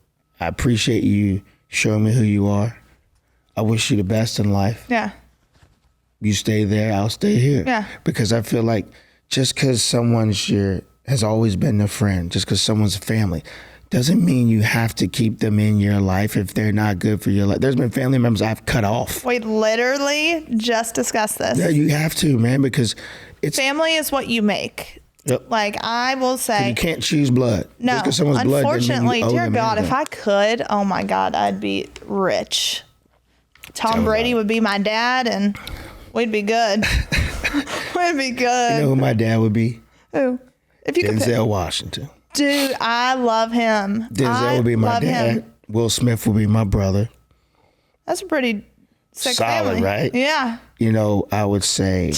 I appreciate you showing me who you are. I wish you the best in life. Yeah. You stay there, I'll stay here. Yeah. Because I feel like just because someone's has always been a friend, just because someone's a family, doesn't mean you have to keep them in your life if they're not good for your life. There's been family members I've cut off. We literally just discussed this. Yeah, you have to, man, because it's Family is what you make. Yep. Like, I will say, you can't choose blood. no, Just 'cause someone's blood doesn't mean unfortunately, you owe dear them God, if anything. I could, oh my God, I'd be rich. Tom Tell me Brady about it. would be my dad and we'd be good. We'd be good. You know who my dad would be? Who? If you could pick. Denzel Washington. Dude, I love him. Denzel would be my love dad. him. Will Smith would be my brother. That's a pretty sick Solid, family. right? Yeah. You know, I would say,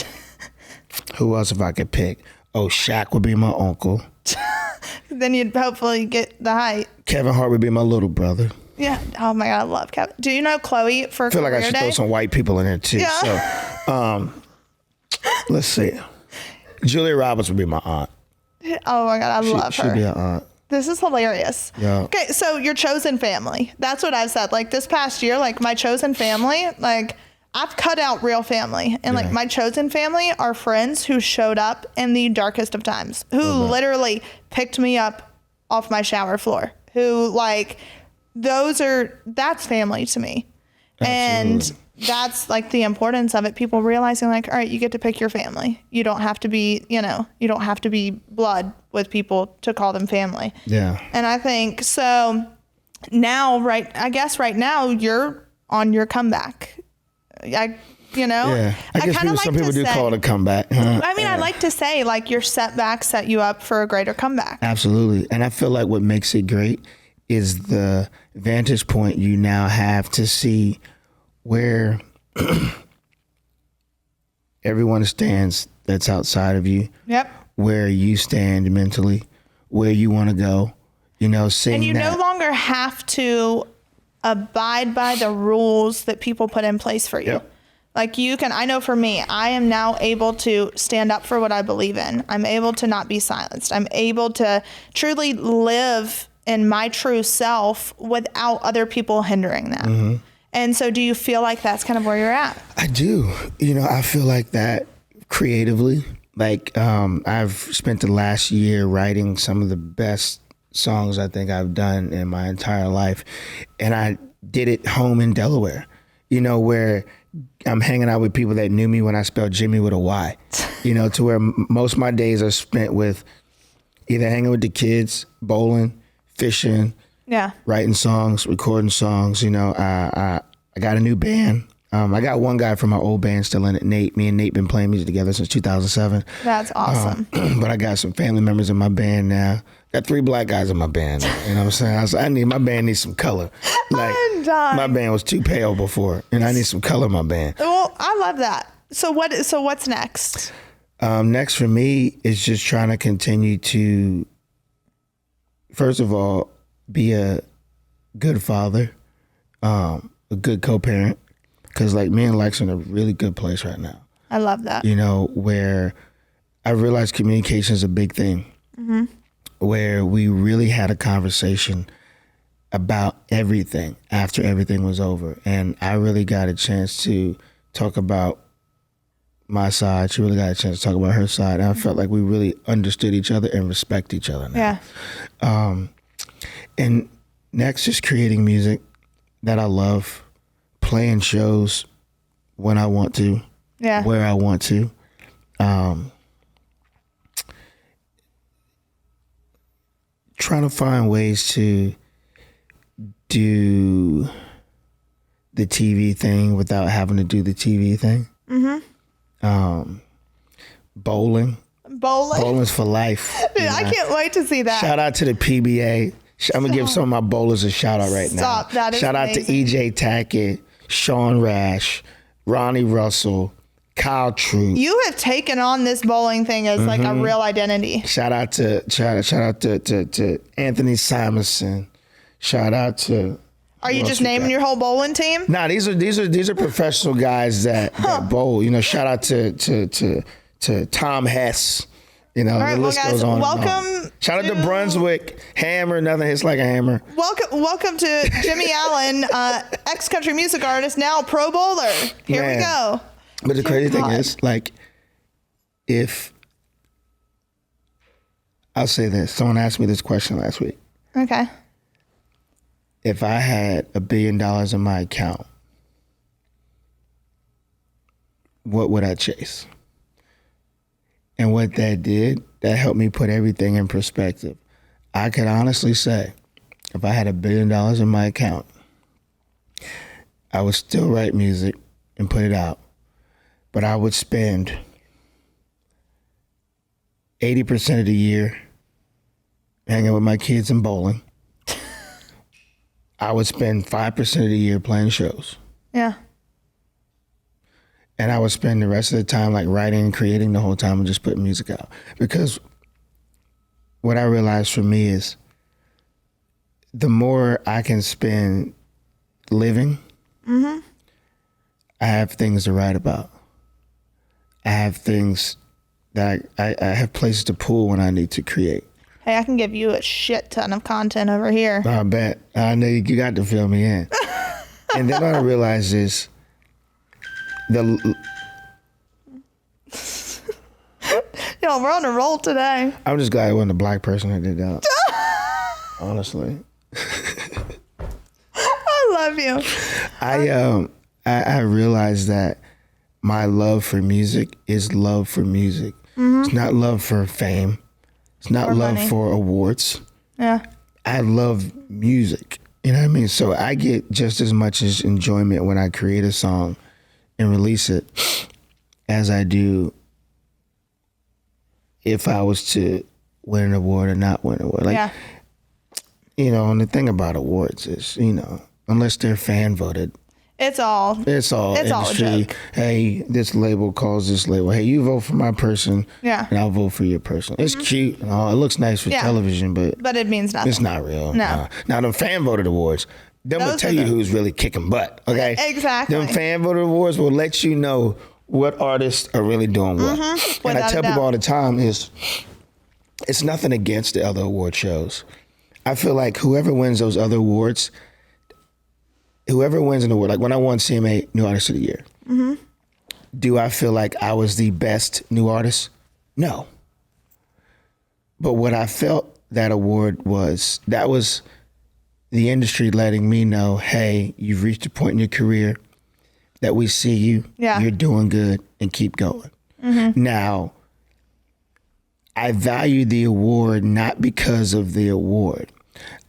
who else if I could pick? Oh, Shaq would be my uncle. Then you'd hopefully get the height. Kevin Hart would be my little brother. Yeah. Oh my God, I love Kevin. Do you know Chloe for I feel like I Career should Day? throw some white people in there too. Yeah. So, let's see. Julia Roberts would be my aunt. Oh my God, I love She'd her. be an aunt. This is hilarious. Yeah. Okay, so your chosen family. That's what I've said. Like this past year, like my chosen family, like I've cut out real family. And like Yeah. my chosen family are friends who showed up in the darkest of times, who literally picked me up off my shower floor, who like, that's family to me. And Absolutely. that's like the importance of it. People realizing like, all right, you get to pick your family. You don't have to be, you don't have to be blood with people to call them family. Yeah. And I think so now, I guess right now you're on your comeback. Yeah. I I guess kind of like some people to do say, call it a comeback. I mean, I like to say like your setbacks set you up for a greater comeback. Absolutely. And I feel like what makes it great is the vantage point you now have to see where everyone stands that's outside of you, Yep. where you stand mentally, where you want to go, seeing And you that. no longer have to abide by the rules that people put in place for you. Yep. Like I know for me, I am now able to stand up for what I believe in. I'm able to not be silenced. I'm able to truly live in my true self without other people hindering that. Mm-hmm. And so do you feel like that's kind of where you're at? I do. I feel like that creatively. Like I've spent the last year writing some of the best songs I think I've done in my entire life. And I did it home in Delaware, where I'm hanging out with people that knew me when I spelled Jimmy with a Y, to where most of my days are spent with either hanging with the kids, bowling, fishing, Yeah. writing songs, recording songs. I got a new band. I got one guy from my old band still in it, Nate. Me and Nate been playing music together since 2007. That's awesome. But I got some family members in my band now. Got 3 black guys in my band. You know what I'm saying? I was like, my band needs some color. Like I'm dying. my band was too pale before, and I need some color in my band. Well, I love that. So what's next? Next for me is just trying to continue to, first of all, be a good father, a good co-parent, because like me and Lex are in a really good place right now. I love that. Where I realized communication is a big thing. Mm-hmm. Where we really had a conversation about everything after everything was over. And I really got a chance to talk about my side. She really got a chance to talk about her side. And I felt like we really understood each other and respect each other now. Yeah. And next is creating music that I love, playing shows when I want to, Yeah. where I want to. Trying to find ways to do the TV thing without having to do the TV thing. Bowling. Bowling's for life. Dude, I can't wait to see that. Shout out to the PBA. I'm gonna give some of my bowlers a shout out right now. Stop. That is shout amazing. out to EJ Tackett, Sean Rash, Ronnie Russell, Kyle Troop. You have taken on this bowling thing as like a real identity. Shout out to Anthony Simonson. Shout out to. Are you just naming your whole bowling team? Nah, these are professional guys that bowl. You know, shout out to Tom Hess. You know, All right, the well, list guys, goes on. welcome. Shout out to Brunswick. Hammer, nothing hits like a hammer. Welcome to Jimmie Allen, ex-country music artist, now pro bowler. Here we go. But the crazy thing God. is, like, if I'll say this, someone asked me this question last week. Okay. If I had $1 billion in my account, what would I chase? And what that did, that helped me put everything in perspective. I could honestly say, if I had $1 billion in my account, I would still write music and put it out, but I would spend 80% of the year hanging with my kids and bowling. I would spend 5% of the year playing shows. Yeah. And I would spend the rest of the time like writing and creating the whole time and just putting music out. Because what I realized for me is the more I can spend living, I have things to write about. I have things that I have places to pull when I need to create. Hey, I can give you a shit ton of content over here. I bet. I know you got to fill me in. And then what I realized is Yo, we're on a roll today. I'm just glad it wasn't a black person that did that. Honestly. I love you. I realized that my love for music is love for music. It's not love for fame. It's not Or love money. for awards. Yeah. I love music. You know what I mean? So I get just as much as enjoyment when I create a song and release it as I do if I was to win an award or not win an award. Like, Yeah. you know, and the thing about awards is, you know, unless they're fan voted, It's all it's all a industry. joke. Hey, this label calls this label. Hey, you vote for my person, Yeah. and I'll vote for your person. It's cute and all. It looks nice for Yeah. television, but but it means nothing. it's not real. No. Now, the fan voted awards, them will Those tell are you the- who's really kicking butt, okay? Exactly. Them fan voted awards will let you know what artists are really doing what. And I Without a tell doubt. people all the time is, it's nothing against the other award shows. I feel like whoever wins those other awards, whoever wins an award, like when I won CMA New Artist of the Year, do I feel like I was the best new artist? No. But what I felt that award was, that was the industry letting me know, hey, you've reached a point in your career that we see you, Yeah. you're doing good, and keep going. Now, I value the award not because of the award.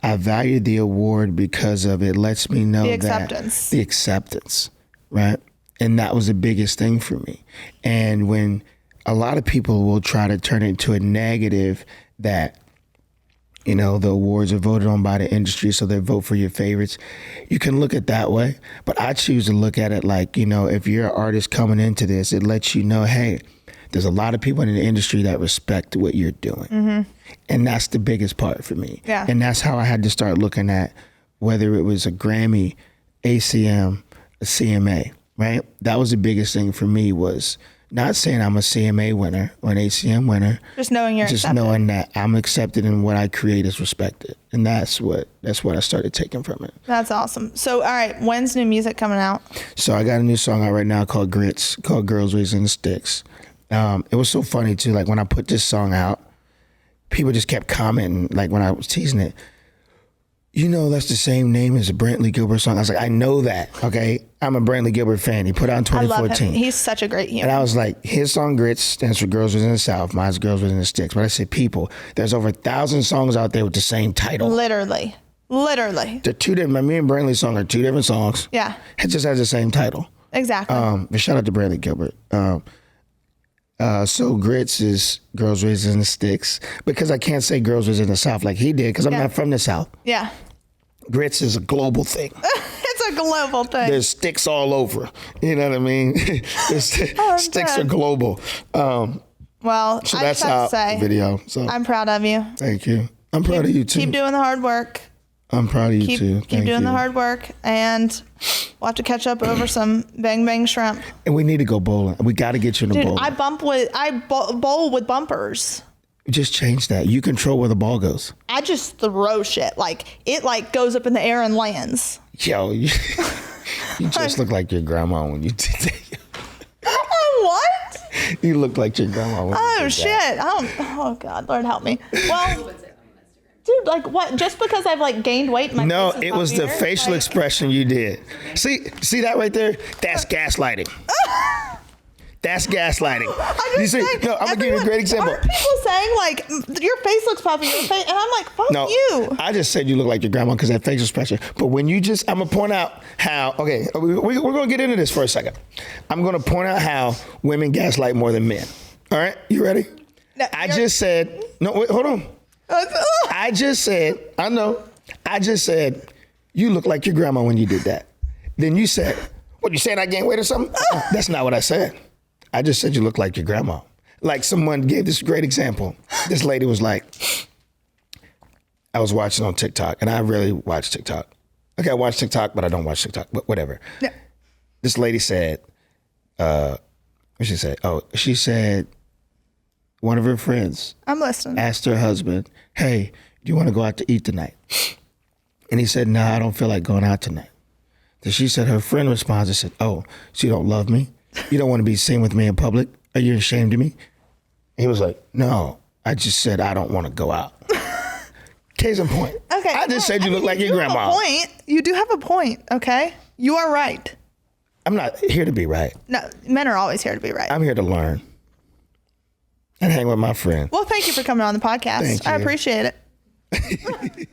I value the award because of it lets me know The that acceptance. the acceptance, right? And that was the biggest thing for me. And when a lot of people will try to turn it into a negative that, you know, the awards are voted on by the industry, so they vote for your favorites. You can look at it that way, but I choose to look at it like, you know, if you're an artist coming into this, it lets you know, hey, there's a lot of people in the industry that respect what you're doing. And that's the biggest part for me. Yeah. And that's how I had to start looking at whether it was a Grammy, ACM, a CMA, right? That was the biggest thing for me, was Not saying I'm a CMA winner or an ACM winner. Just knowing you're Just accepted. knowing that I'm accepted and what I create is respected. And that's what I started taking from it. That's awesome. So, all right, when's new music coming out? So I got a new song out right now called Grits, called Girls Raising the Sticks. It was so funny too. Like when I put this song out, people just kept commenting, like when I was teasing it, you know, that's the same name as a Brantley Gilbert song. I was like, I know that, okay? I'm a Brantley Gilbert fan. He put out in I love 2014. him. He's such a great human. And I was like, his song Grits stands for Girls Within the South. Mine's Girls Within the Sticks. But I said, people, there's over 1,000 songs out there with the same title. Literally. The two different, me and Brantley's song are two different songs. Yeah. It just has the same title. Exactly. But shout out to Brantley Gilbert. So Grits is Girls Raised in the Sticks because I can't say Girls Raised in the South like he did because I'm not from the South. Yeah. Grits is a global thing. It's a global thing. There's sticks all over. You know what I mean? Sticks are global. Well, So I that's just have our to say, video. So I'm proud of you. thank you. I'm proud of you too. Keep doing the hard work. I'm proud of you too. Keep Thank doing you. the hard work, and we'll have to catch up over some bang bang shrimp. And we need to go bowling. We got to get you in the Dude, bowling. I bowl with bumpers. Just change that. You control where the ball goes. I just throw shit. Like it goes up in the air and lands. Yo, you just look like your grandma when you did that. What? You look like your grandma when you Oh did shit. that. Oh God, Lord help me. Well, dude, like what? Just because I've gained weight, my No, face is it was the puffier? facial expression you did. See that right there? That's gaslighting. That's gaslighting. You see? No, I'm gonna give you a great example. Aren't people saying your face looks puffy, your face, and I'm like, fuck No, you. I just said you look like your grandma because that facial expression. But when you I'm gonna point out how. Okay, we're gonna get into this for a second. I'm gonna point out how women gaslight more than men. All right, you ready? No, I just said. No, wait, hold on. I just said. I know. I just said you look like your grandma when you did that. Then you said, "What you saying? I gained weight or something?" That's not what I said. I just said you look like your grandma. Like someone gave this great example. This lady was like, I was watching on TikTok, and I really watch TikTok. Okay, I watch TikTok, but I don't watch TikTok, but whatever. Yeah. This lady said, what she say? Oh, she said one of her friends I'm listening. asked her husband, hey, do you want to go out to eat tonight? And he said, no, I don't feel like going out tonight. Then she said, her friend responds and said, oh, so you don't love me? You don't want to be seen with me in public? Are you ashamed of me? He was like, no, I just said I don't want to go out. Case in point. Okay. I just said you look like your You have grandma. a point. You do have a point, okay? You are right. I'm not here to be right. No, men are always here to be right. I'm here to learn and hang with my friend. Well, thank you for coming on the podcast. Thank I you. appreciate it.